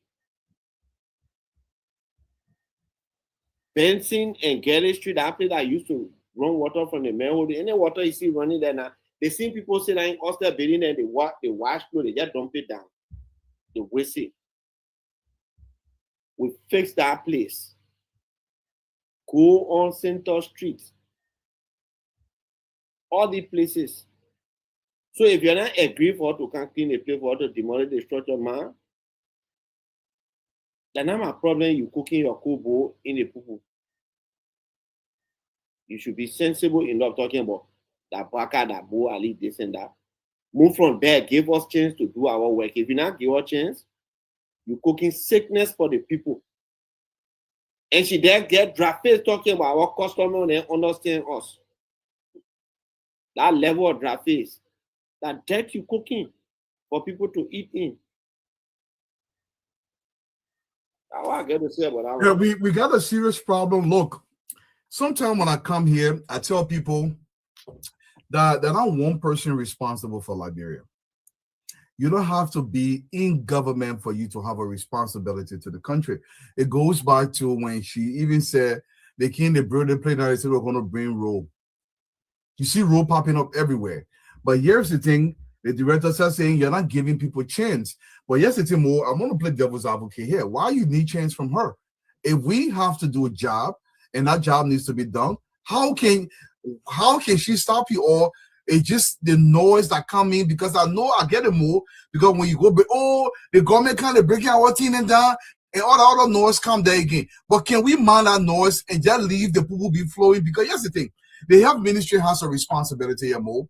Benson and Gary Street, that place that used to run water from the manhole. Any water you see running there now, they see people say that in Costa building and they wash clothes, they just dump it down. They waste it. We fixed that place. Go on Center Street. All the places. So if you're not agree for to come clean the place for to demolish the structure, man, then not my problem. You cooking your kobo in the poo. You should be sensible enough talking about that baka, that bo, ali, this and that. Move from there, give us chance to do our work. If you not give us chance, you cooking sickness for the people. And she then get drafted talking about our customer and understand us. That level of drafted, that dirt you cooking for people to eat in. That's what I get to say about that. Yeah, we got a serious problem. Look, sometimes when I come here, I tell people that there's not one person responsible for Liberia. You don't have to be in government for you to have a responsibility to the country. It goes back to when she even said they came, they brought the plane, and they said we're going to bring road. You see road popping up everywhere. But here's the thing, the directors are saying you're not giving people a chance. But here's the thing, more, I'm going to play devil's advocate here. Why you need chance from her? If we have to do a job and that job needs to be done, how can she stop you? Or it's just the noise that come in, because I know I get it more, because when you go, the government kind of breaking our thing and down, and all the other noise come there again. But can we mind that noise and just leave the people be flowing? Because here's the thing, the health ministry has a responsibility here, Mo,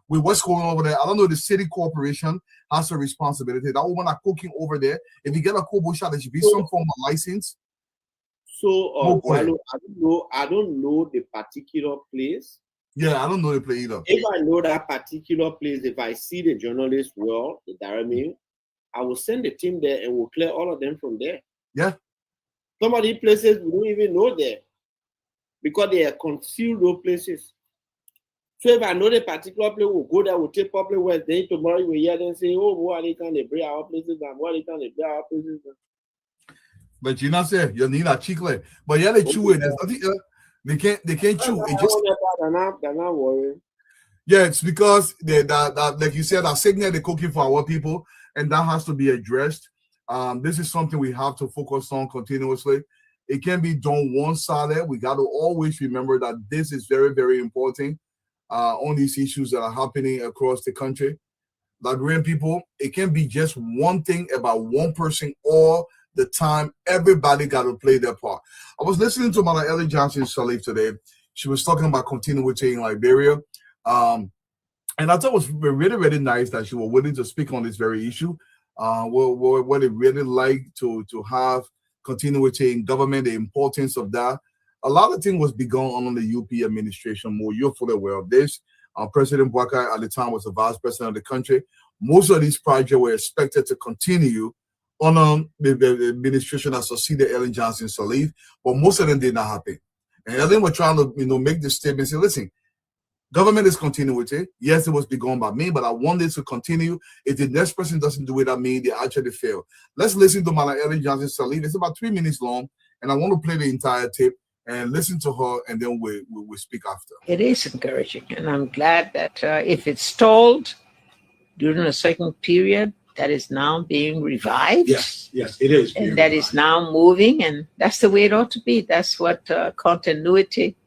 with what's going over there. I don't know, the city corporation has a responsibility. That woman are cooking over there. If you get a kobo shot, there should be some form of license. So, I don't know the particular place. Yeah, I don't know the place either. If I know that particular place, if I see the journalist well, the direct mail, I will send the team there and we'll clear all of them from there. Yeah. Some of these places we don't even know there because they are concealed those places. So if I know the particular place, we'll go there, we'll take Public Works. Then tomorrow you will hear them say, oh, why they can't break our places and why they can't break our places. But you not say you need a chicle. But yeah, they chew it. There's nothing. They can't chew. It just they're not worried. Yeah, it's because that like you said, are signal the cooking for our people, and that has to be addressed. This is something we have to focus on continuously. It can be done one-sided. We got to always remember that this is very, very important on these issues that are happening across the country. Liberian people, it can be just one thing about one person all the time. Everybody got to play their part. I was listening to Mama Ellen Johnson Sirleaf today. She was talking about continuity in Liberia. And I thought it was really, really nice that she was willing to speak on this very issue. What it really like to have continuity in government, the importance of that. A lot of things was begun on the UP administration more. You're fully aware of this. President Bouakai at the time was the vice president of the country. Most of these projects were expected to continue on the administration that succeeded Ellen Johnson Sirleaf, but most of them did not happen. And Ellen was trying to make this statement, say, listen, government is continuity. Yes, it was begun by me, but I want this to continue. If the next person doesn't do it, I mean, they actually fail. Let's listen to Mama Ellen Johnson Sirleaf. It's about 3 minutes long, and I want to play the entire tape and listen to her, and then we'll speak after. It is encouraging, and I'm glad that if it's stalled during a certain period, that is now being revived. Yes, it is. And that is now moving, and that's the way it ought to be. That's what continuity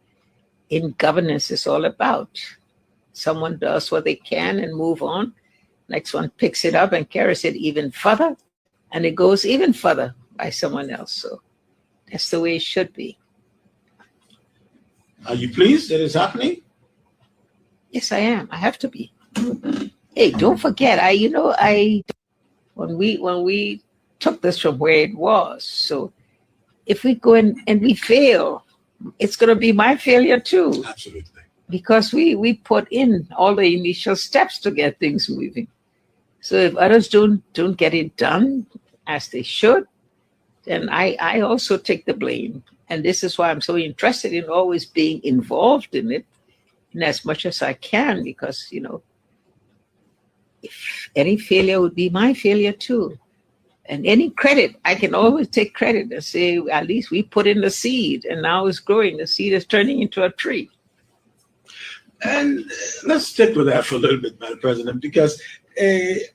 in governance is all about. Someone does what they can and move on. Next one picks it up and carries it even further, and it goes even further by someone else. So that's the way it should be. Are you pleased that it's happening? Yes, I am. I have to be. Hey, don't forget, when we took this from where it was, so if we go and we fail, it's going to be my failure too. Absolutely. Because we put in all the initial steps to get things moving. So if others don't get it done as they should, then I also take the blame. And this is why I'm so interested in always being involved in it in as much as I can, because, if any failure would be my failure too. And any credit, I can always take credit and say, at least we put in the seed and now it's growing. The seed is turning into a tree. And let's stick with that for a little bit, Madam President, because I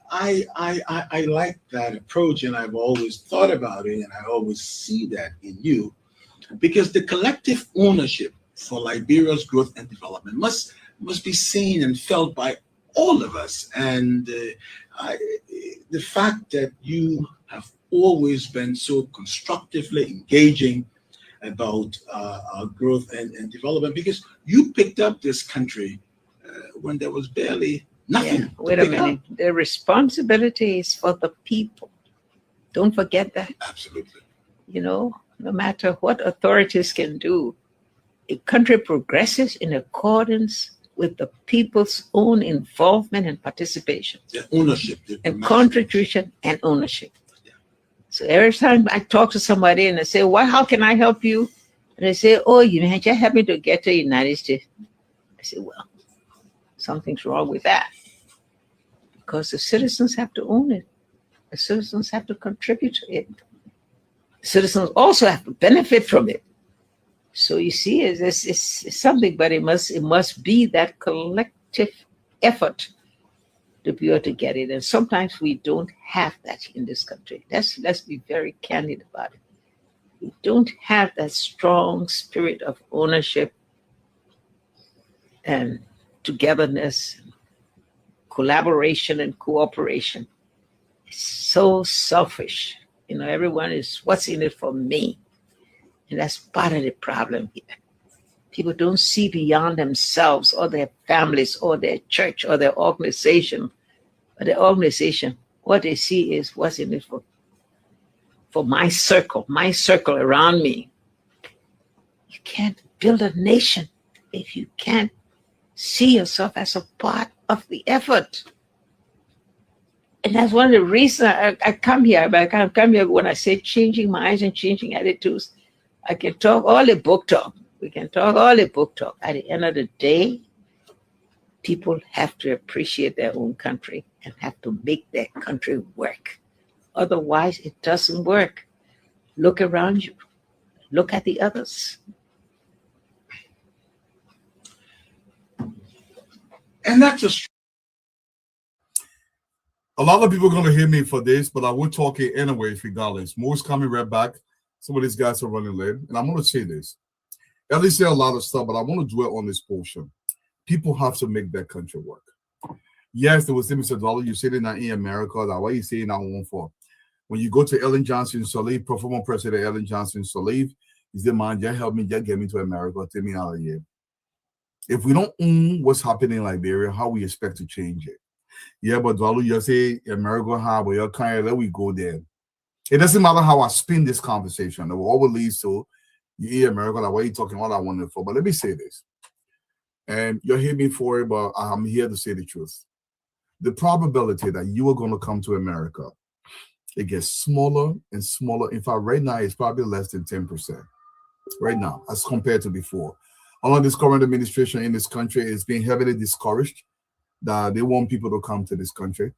like that approach, and I've always thought about it, and I always see that in you. Because the collective ownership for Liberia's growth and development must be seen and felt by all of us. And the fact that you have always been so constructively engaging about our growth and development, because you picked up this country when there was barely nothing. Yeah, wait a minute. The responsibility is for the people. Don't forget that. Absolutely. No matter what authorities can do, a country progresses in accordance with the people's own involvement and participation. The ownership. And contribution and ownership. Yeah. So every time I talk to somebody and I say, how can I help you? And they say, you may just help me to get to the United States. I say, well, something's wrong with that. Because the citizens have to own it. The citizens have to contribute to it. Citizens also have to benefit from it. So you see, it's something, but it must be that collective effort to be able to get it. And sometimes we don't have that in this country. Let's be very candid about it. We don't have that strong spirit of ownership and togetherness, collaboration and cooperation. It's so selfish. Everyone is what's in it for me. And that's part of the problem here. People don't see beyond themselves or their families or their church or their organization. But the organization, what they see is what's in it for my circle around me. You can't build a nation if you can't see yourself as a part of the effort. And that's one of the reasons I come here. But I come here when I say changing minds and changing attitudes. I can talk all the book talk. We can talk all the book talk. At the end of the day, people have to appreciate their own country and have to make their country work. Otherwise, it doesn't work. Look around you. Look at the others. And that's a lot of people are going to hear me for this, but I will talk it anyways, regardless. Moore's coming right back. Some of these guys are running late. And I'm going to say this. Ellie said a lot of stuff, but I want to dwell on this portion. People have to make that country work. Yes, there was Mr. Dollar. You said it not in America. That's why you say it not one for. When you go to Ellen Johnson Sirleaf, former President Ellen Johnson Sirleaf, he said, man, just help me, just get me to America, take me out of here. If we don't own what's happening in Liberia, how we expect to change it? Yeah, but Dwalu, you say America have, but you're kind of let we go there. It doesn't matter how I spin this conversation. It will always lead to you hear America, like what are you talking about? I want it for. But let me say this. And you'll hear me for it, but I'm here to say the truth. The probability that you are going to come to America, it gets smaller and smaller. In fact, right now, it's probably less than 10%. Right now, as compared to before. Although this current administration in this country is being heavily discouraged, that they want people to come to this country.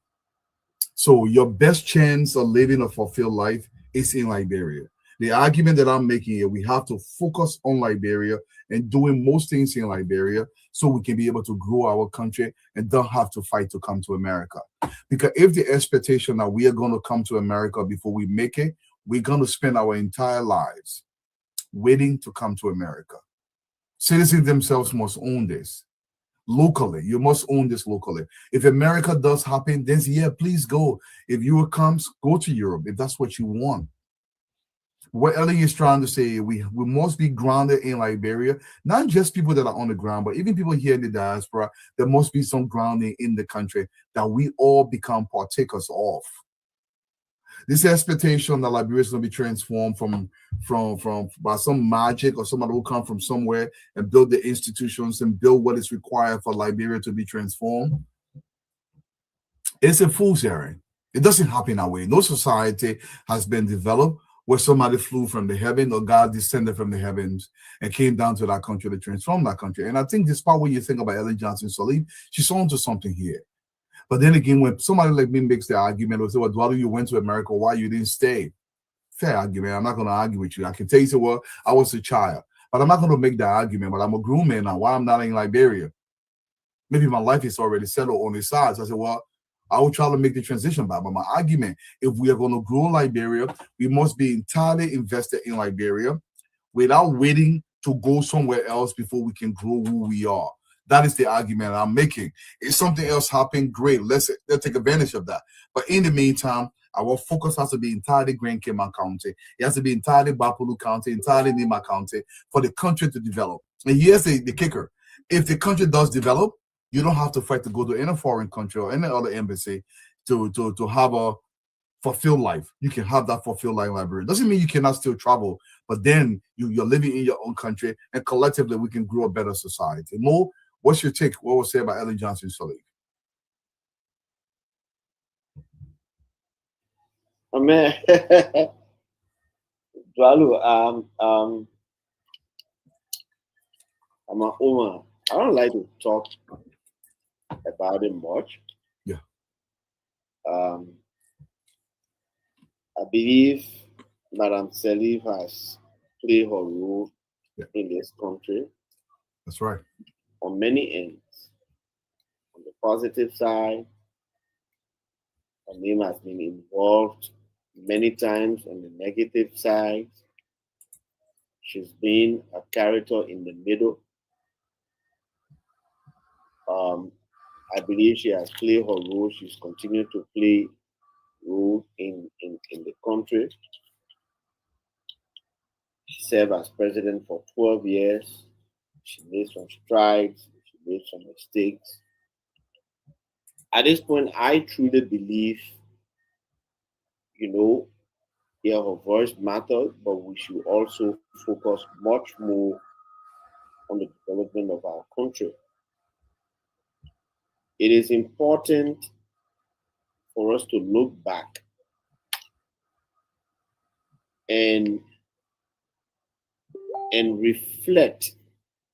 So your best chance of living a fulfilled life is in Liberia. The argument that I'm making here, we have to focus on Liberia and doing most things in Liberia so we can be able to grow our country and don't have to fight to come to America. Because if the expectation that we are going to come to America before we make it, we're going to spend our entire lives waiting to come to America. Citizens themselves must own this locally. You must own this locally. If America does happen, then yeah, please go. If Europe comes, go to Europe if that's what you want. What Ellie is trying to say, we must be grounded in Liberia, not just people that are on the ground, but even people here in the diaspora. There must be some grounding in the country that we all become partakers of. This expectation that Liberia is going to be transformed from by some magic or somebody will come from somewhere and build the institutions and build what is required for Liberia to be transformed. It's a fool's errand. It doesn't happen that way. No society has been developed where somebody flew from the heaven or God descended from the heavens and came down to that country to transform that country. And I think despite what you think about Ellen Johnson Sirleaf, she's on to something here. But then again, when somebody like me makes the argument, or say, well, Dwalu, you went to America, why you didn't stay? Fair argument. I'm not going to argue with you. I can tell you, well, I was a child. But I'm not going to make that argument. But I'm a grown man now. Why I'm not in Liberia? Maybe my life is already settled on the side. So I said, well, I will try to make the transition back. But my argument, if we are going to grow Liberia, we must be entirely invested in Liberia without waiting to go somewhere else before we can grow who we are. That is the argument I'm making. If something else happened, great. Let's take advantage of that. But in the meantime, our focus has to be entirely Grand Cayman County. It has to be entirely Bapulu County, entirely Nima County for the country to develop. And here's the kicker. If the country does develop, you don't have to fight to go to any foreign country or any other embassy to have a fulfilled life. You can have that fulfilled life library. Doesn't mean you cannot still travel, but then you're living in your own country, and collectively we can grow a better society. Mo, what's your take? What was said about Ellen Johnson Sirleaf? Man, Dwalu, I'm a Oma. I don't like to talk about it much. Yeah. I believe Madam Sirleaf has played her role in this country. That's right. On many ends. On the positive side, her name has been involved many times on the negative side. She's been a character in the middle. I believe she has played her role. She's continued to play role in the country. She served as president for 12 years. She made some strides. She made some mistakes. At this point, I truly believe, yeah, her voice matters, but we should also focus much more on the development of our country. It is important for us to look back and reflect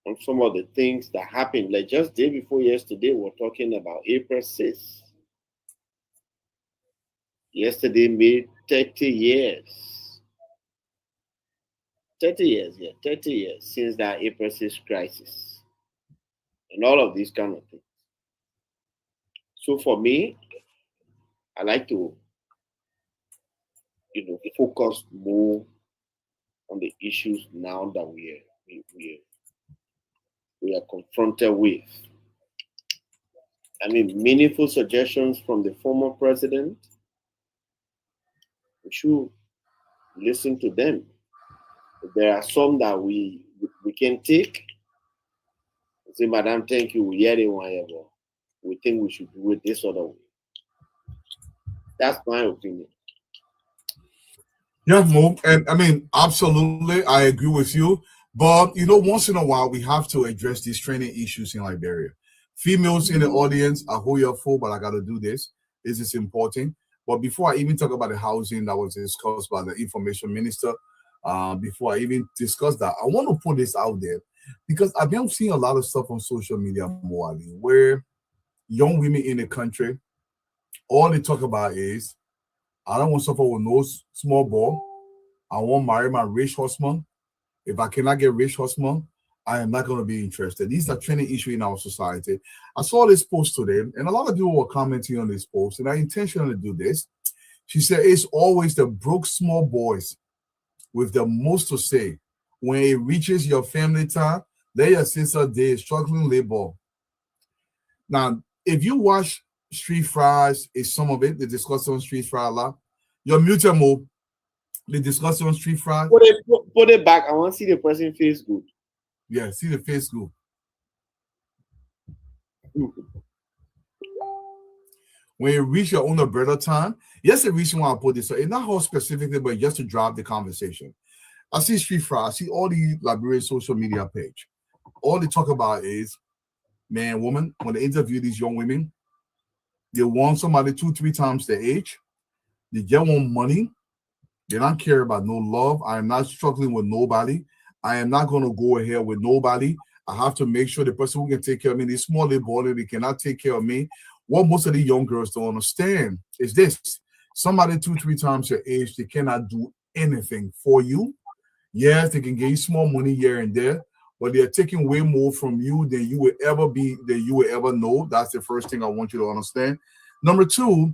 on some of the things that happened. Like just day before yesterday, we're talking about April 6th. Yesterday made 30 years. 30 years since that April 6th crisis. And all of these kind of things. So for me, I like to, focus more on the issues now that we are confronted with. I mean, meaningful suggestions from the former president. We should listen to them. There are some that we can take. Say, Madam, thank you. We hear it whatever. We think we should do it this other way. That's my opinion. Yeah, Mo, and I mean, absolutely, I agree with you. But once in a while, we have to address these training issues in Liberia. Females in the audience, I hold your phone, but I got to do this. This is important. But before I even talk about the housing that was discussed by the information minister, before I even discuss that, I want to put this out there because I've been seeing a lot of stuff on social media, Moali, where young women in the country, all they talk about is, I don't want to suffer with no small boy. I won't marry my rich husband. If I cannot get rich husband, I am not going to be interested. These are training issues in our society. I saw this post today, and a lot of people were commenting on this post, and I intentionally do this. She said, it's always the broke small boys with the most to say. When it reaches your family time, they your sister day struggling labor. Now, if you watch Street Fries, is some of it, they discuss on Street Fry a lot. Your mutual move, they discuss on Street Fry. Put it back. I want to see the person face good. Yeah, see the face good. When you reach your own umbrella time, yes, the reason why I put this, it's not how specifically, but just to drive the conversation. I see Street Fry, I see all the Liberian social media page. All they talk about is, man, woman, when they interview these young women, they want somebody 2-3 times their age. They just want money. They don't care about no love. I am not struggling with nobody. I am not going to go ahead with nobody. I have to make sure the person who can take care of me, this small little boy, they cannot take care of me. What most of the young girls don't understand is this. Somebody 2-3 times your age, they cannot do anything for you. Yes, they can give you small money here and there, but they're taking way more from you than you would ever know. That's the first thing I want you to understand. Number two,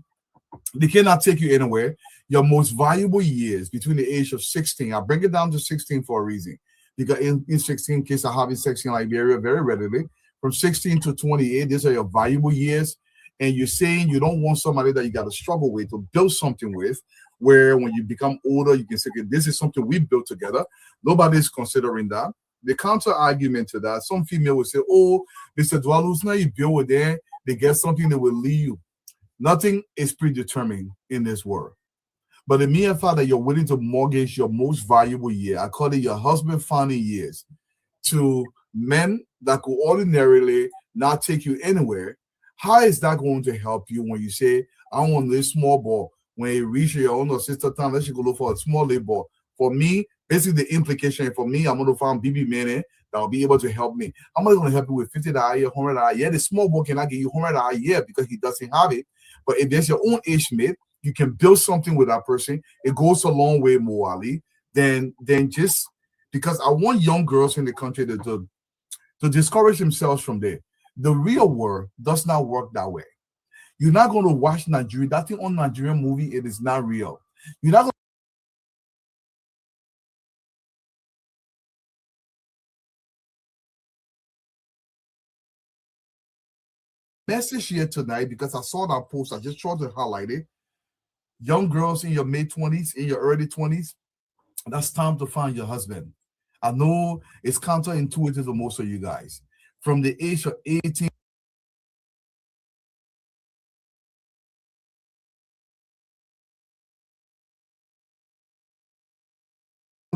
they cannot take you anywhere. Your most valuable years between the age of 16, I bring it down to 16 for a reason. Because in 16 cases, I have sex in Liberia very readily. From 16 to 28, these are your valuable years. And you're saying you don't want somebody that you got to struggle with to build something with, where when you become older, you can say, okay, this is something we built together. Nobody's considering that. The counter argument to that, some female will say, oh, Mr. Dwalus, now you build with them, they get something that will lead you. Nothing is predetermined in this world. But the mere fact that you're willing to mortgage your most valuable year, I call it your husband-finding years, to men that could ordinarily not take you anywhere, how is that going to help you when you say, I want this small ball? When you reach your own or sister time, let's go look for a small little ball. For me, basically the implication for me, I'm going to find BB man that will be able to help me. I'm not going to help you with $50 a year, $100 a year. The small ball cannot give you $100 a year because he doesn't have it. But if there's your own age mate, you can build something with that person. It goes a long way more, Ali, than just because I want young girls in the country to discourage themselves from there. The real world does not work that way. You're not going to watch Nigeria. That thing on Nigerian movie, it is not real. You're not going message here tonight because I saw that post. I just tried to highlight it. Young girls in your mid-20s, in your early 20s, that's time to find your husband. I know it's counterintuitive to most of you guys. From the age of 18,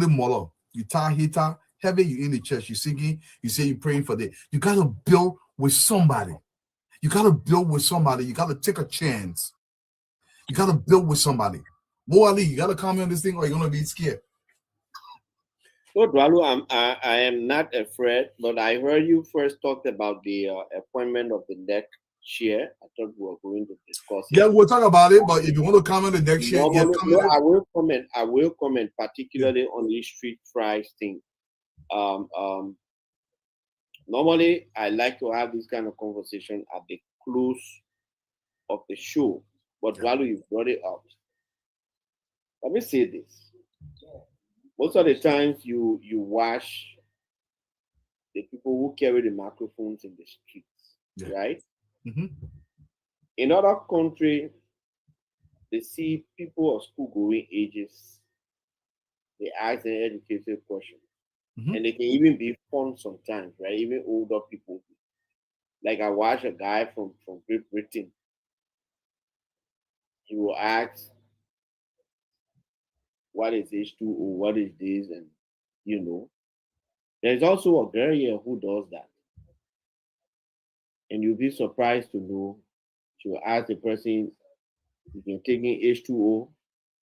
mother, you tie hitter, heavy, you in the church, you singing, you say you're praying for them. You got to build with somebody. You got to build with somebody. You got to take a chance. You got to build with somebody. Mo Ali, you got to comment on this thing or you're going to be scared. So, Dwalu, I am not afraid, but I heard you first talked about the appointment of the next year. I thought we were going to discuss it. Yeah, we'll talk about it, but if you want to comment the next year, I will comment. I will comment particularly on the street fries thing. Normally, I like to have this kind of conversation at the close of the show, but rather you brought it up. Let me say this. Most of the times you watch the people who carry the microphones in the streets, right? In other countries, they see people of school-going ages. They ask an educated question. And they can even be fun sometimes, right? Even older people. Like I watched a guy from Great Britain. He will ask, what is H2O? What is this? And there's also a girl here who does that. And you'll be surprised to know she will ask the person, you can take in H2O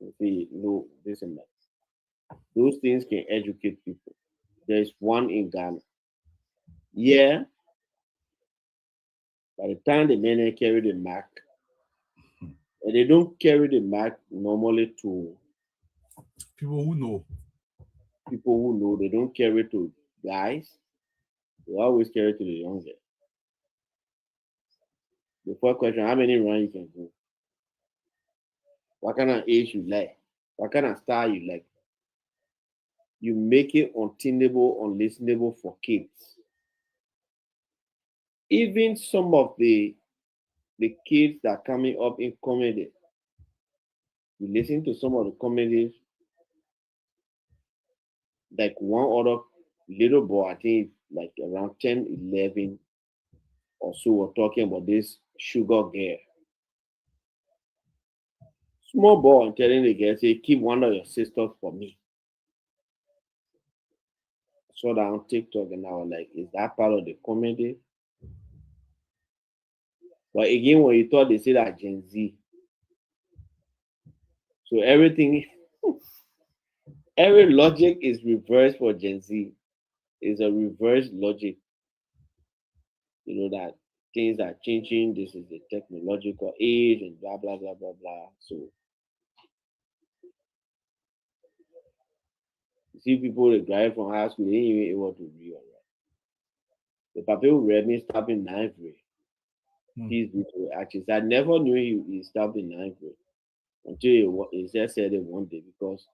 and say, no, this and that. Those things can educate people. There's one in Ghana. Yeah. By the time the men carry the Mac, and they don't carry the Mac normally to people who know. People who know, they don't carry to guys. They always carry to the younger. The first question, how many rounds you can go? What kind of age you like? What kind of style you like? You make it untenable, unlistenable for kids. Even some of the kids that are coming up in comedy, you listen to some of the comedies, like one other little boy, I think like around 10, 11 or so, were talking about this sugar girl. Small boy telling the girl, say, keep one of your sisters for me. I saw that on TikTok and I was like, is that part of the comedy? But again, when you thought they say that Gen Z. So everything, every logic is reversed for Gen Z. It's a reverse logic. You know that things are changing. This is the technological age and blah, blah, blah, blah, blah. So you see people that graduate from high school, they ain't even able to read or write. The papa who read me stopped in 9th grade. He's beautiful actions. I never knew he stopped in 9th grade until he just said it one day, because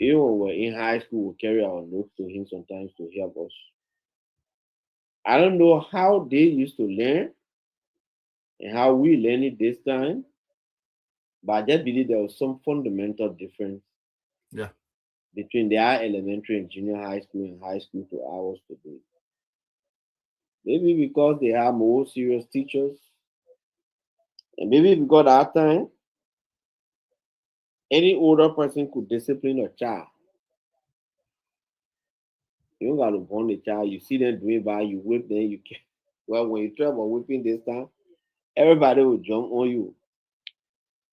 even when we're in high school, we carry our notes to him sometimes to help us. I don't know how they used to learn and how we learn it this time, but I just believe there was some fundamental difference between their elementary and junior high school and high school to ours today. Maybe because they have more serious teachers, and maybe because at that time, any older person could discipline a child. You don't got to bond the child. You see them doing bad, you whip them. You can. Well, when you try about whipping this time, everybody will jump on you.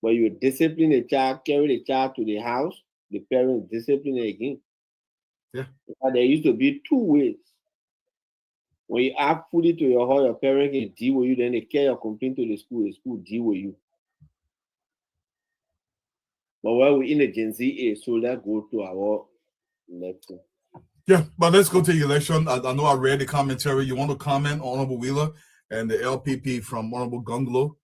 But you discipline the child, carry the child to the house, the parents discipline it again. Yeah. But there used to be two ways. When you act fully to your heart, your parent can deal with you, then they carry your complaint to the school deal with you. But while we're in the Gen Z age, so let's go to our election. Yeah, but let's go to the election. I know I read the commentary. You want to comment, Honorable Wheeler, and the LPP from Honorable Gunglo?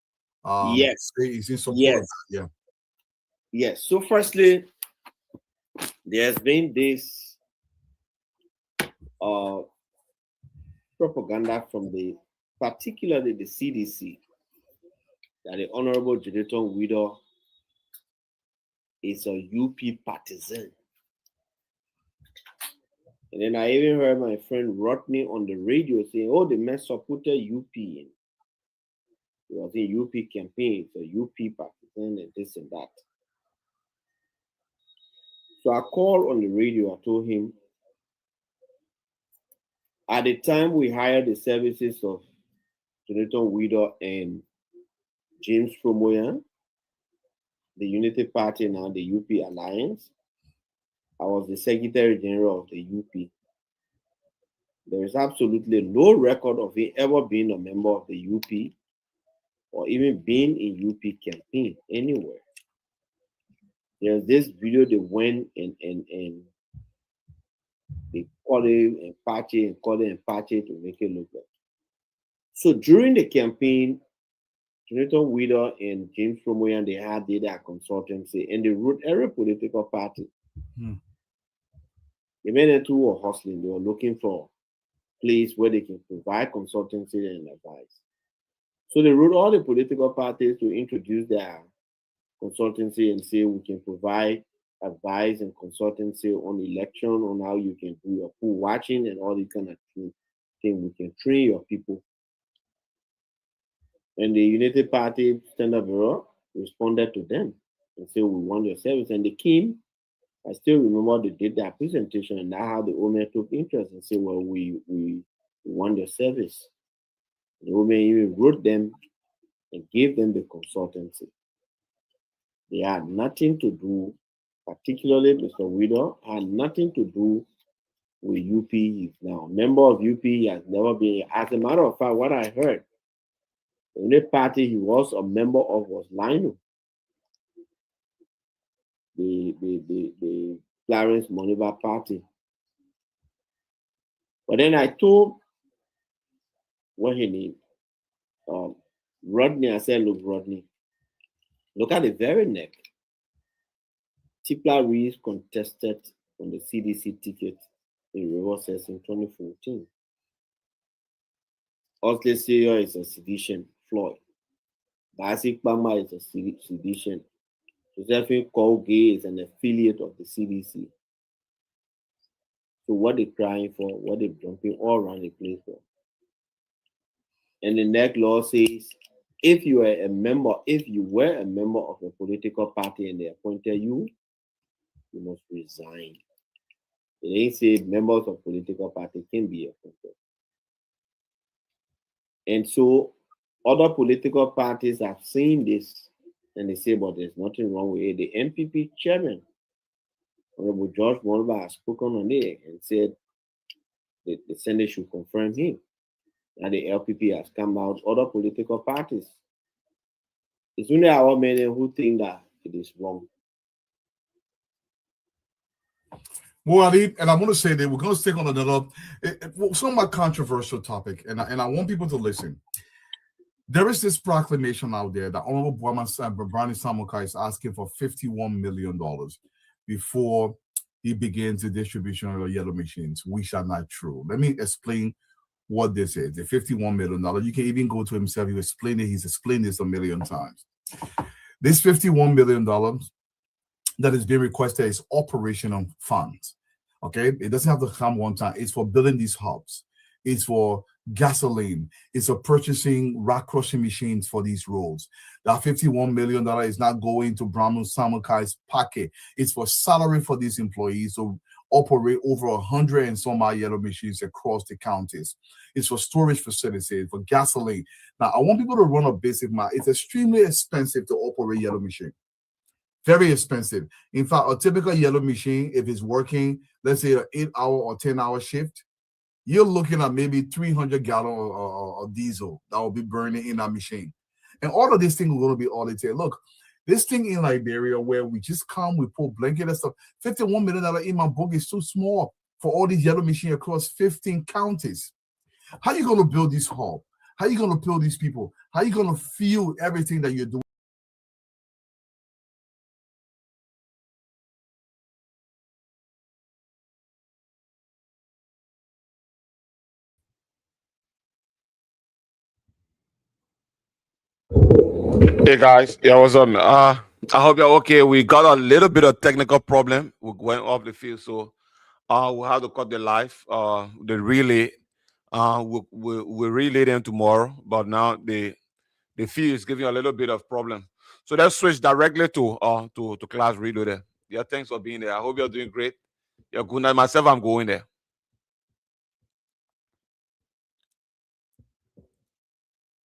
Yes. He's in support. Yes. Yeah. Yes. So firstly, there's been this propaganda from particularly the CDC, that the Honorable Judeton Widow is a UP partisan. And then I even heard my friend Rodney on the radio saying, oh, the man supported UP. He was in UP campaign, so UP partisan and this and that. So I called on the radio, I told him, at the time we hired the services of Judeton Widow and James Promoyan, the Unity Party, now the UP Alliance, I was the Secretary General of the UP. There is absolutely no record of him ever being a member of the UP or even being in UP campaign anywhere. There's this video they went and they call it and patch it to make it look like. So during the campaign, Senator Wheeler and James Promoyan, they had their consultancy, and they wrote every political party. The men too were hustling. They were looking for a place where they can provide consultancy and advice. So they wrote all the political parties to introduce their consultancy and say we can provide advice and consultancy on election, on how you can do your poll watching and all these kind of things. We can train your people. And the United Party Standard Bureau responded to them and said, we want your service. And they came. I still remember they did their presentation, and that's how the women took interest and said, well, we want your service. The women even wrote them and gave them the consultancy. They had nothing to do, particularly Mr. Widow, had nothing to do with UP. He's now a member of UP. He has never been. As a matter of fact, what I heard, the only party he was a member of was Lino, the Clarence Moniba party. But then I told what he named Rodney. I said, look, Rodney, look at the very neck. Tipla Reeves contested on the CDC ticket in Riverside in 2014. Osley Senior is a sedition, Floyd. Basic Bama is a sedition. Josephine Colgate is an affiliate of the CDC. So what they're crying for, what they're jumping all around the place for. And the neck law says, if you were a member of a political party and they appointed you, you must resign. They say members of political party can be appointed. And so other political parties have seen this and they say, but there's nothing wrong with it. The MPP chairman, Honorable George Molba, has spoken on it and said that the Senate should confirm him. And the LPP has come out, other political parties. It's only our men who think that it is wrong. Well, Ali, and I'm going to say that we're going to stick on another, somewhat controversial topic, and I want people to listen. There is this proclamation out there that Honorable Brani Samukai is asking for $51 million before he begins the distribution of the yellow machines, which are not true. Let me explain what this is. The $51 million. You can even go to himself. He's explained this a million times. This $51 million that is being requested is operational funds. Okay, it doesn't have to come one time. It's for building these hubs. It's for gasoline. It's for purchasing rock crushing machines for these roads. That $51 million is not going to Brahman Samukai's pocket. It's for salary for these employees to operate over 100 and some odd yellow machines across the counties. It's for storage facilities, for gasoline. Now, I want people to run a basic math. It's extremely expensive to operate yellow machine. Very expensive. In fact, a typical yellow machine, if it's working, let's say an 8-hour or 10-hour shift, you're looking at maybe 300 gallons of diesel that will be burning in that machine. And all of these things are going to be audited. Look, this thing in Liberia where we just come, we pull blanket and stuff, $51 million in my book is too small for all these yellow machines across 15 counties. How are you going to build this hub? How are you going to build these people? How are you going to feel everything that you're doing? Hey guys, yeah, what's on? I hope you're okay. We got a little bit of technical problem. We went off the field, so we'll have to cut the live. The relay, we'll relay them tomorrow, but now the field is giving a little bit of problem. So let's switch directly to class reloaded. Yeah, thanks for being there. I hope you're doing great. Yeah, good night. Myself, I'm going there.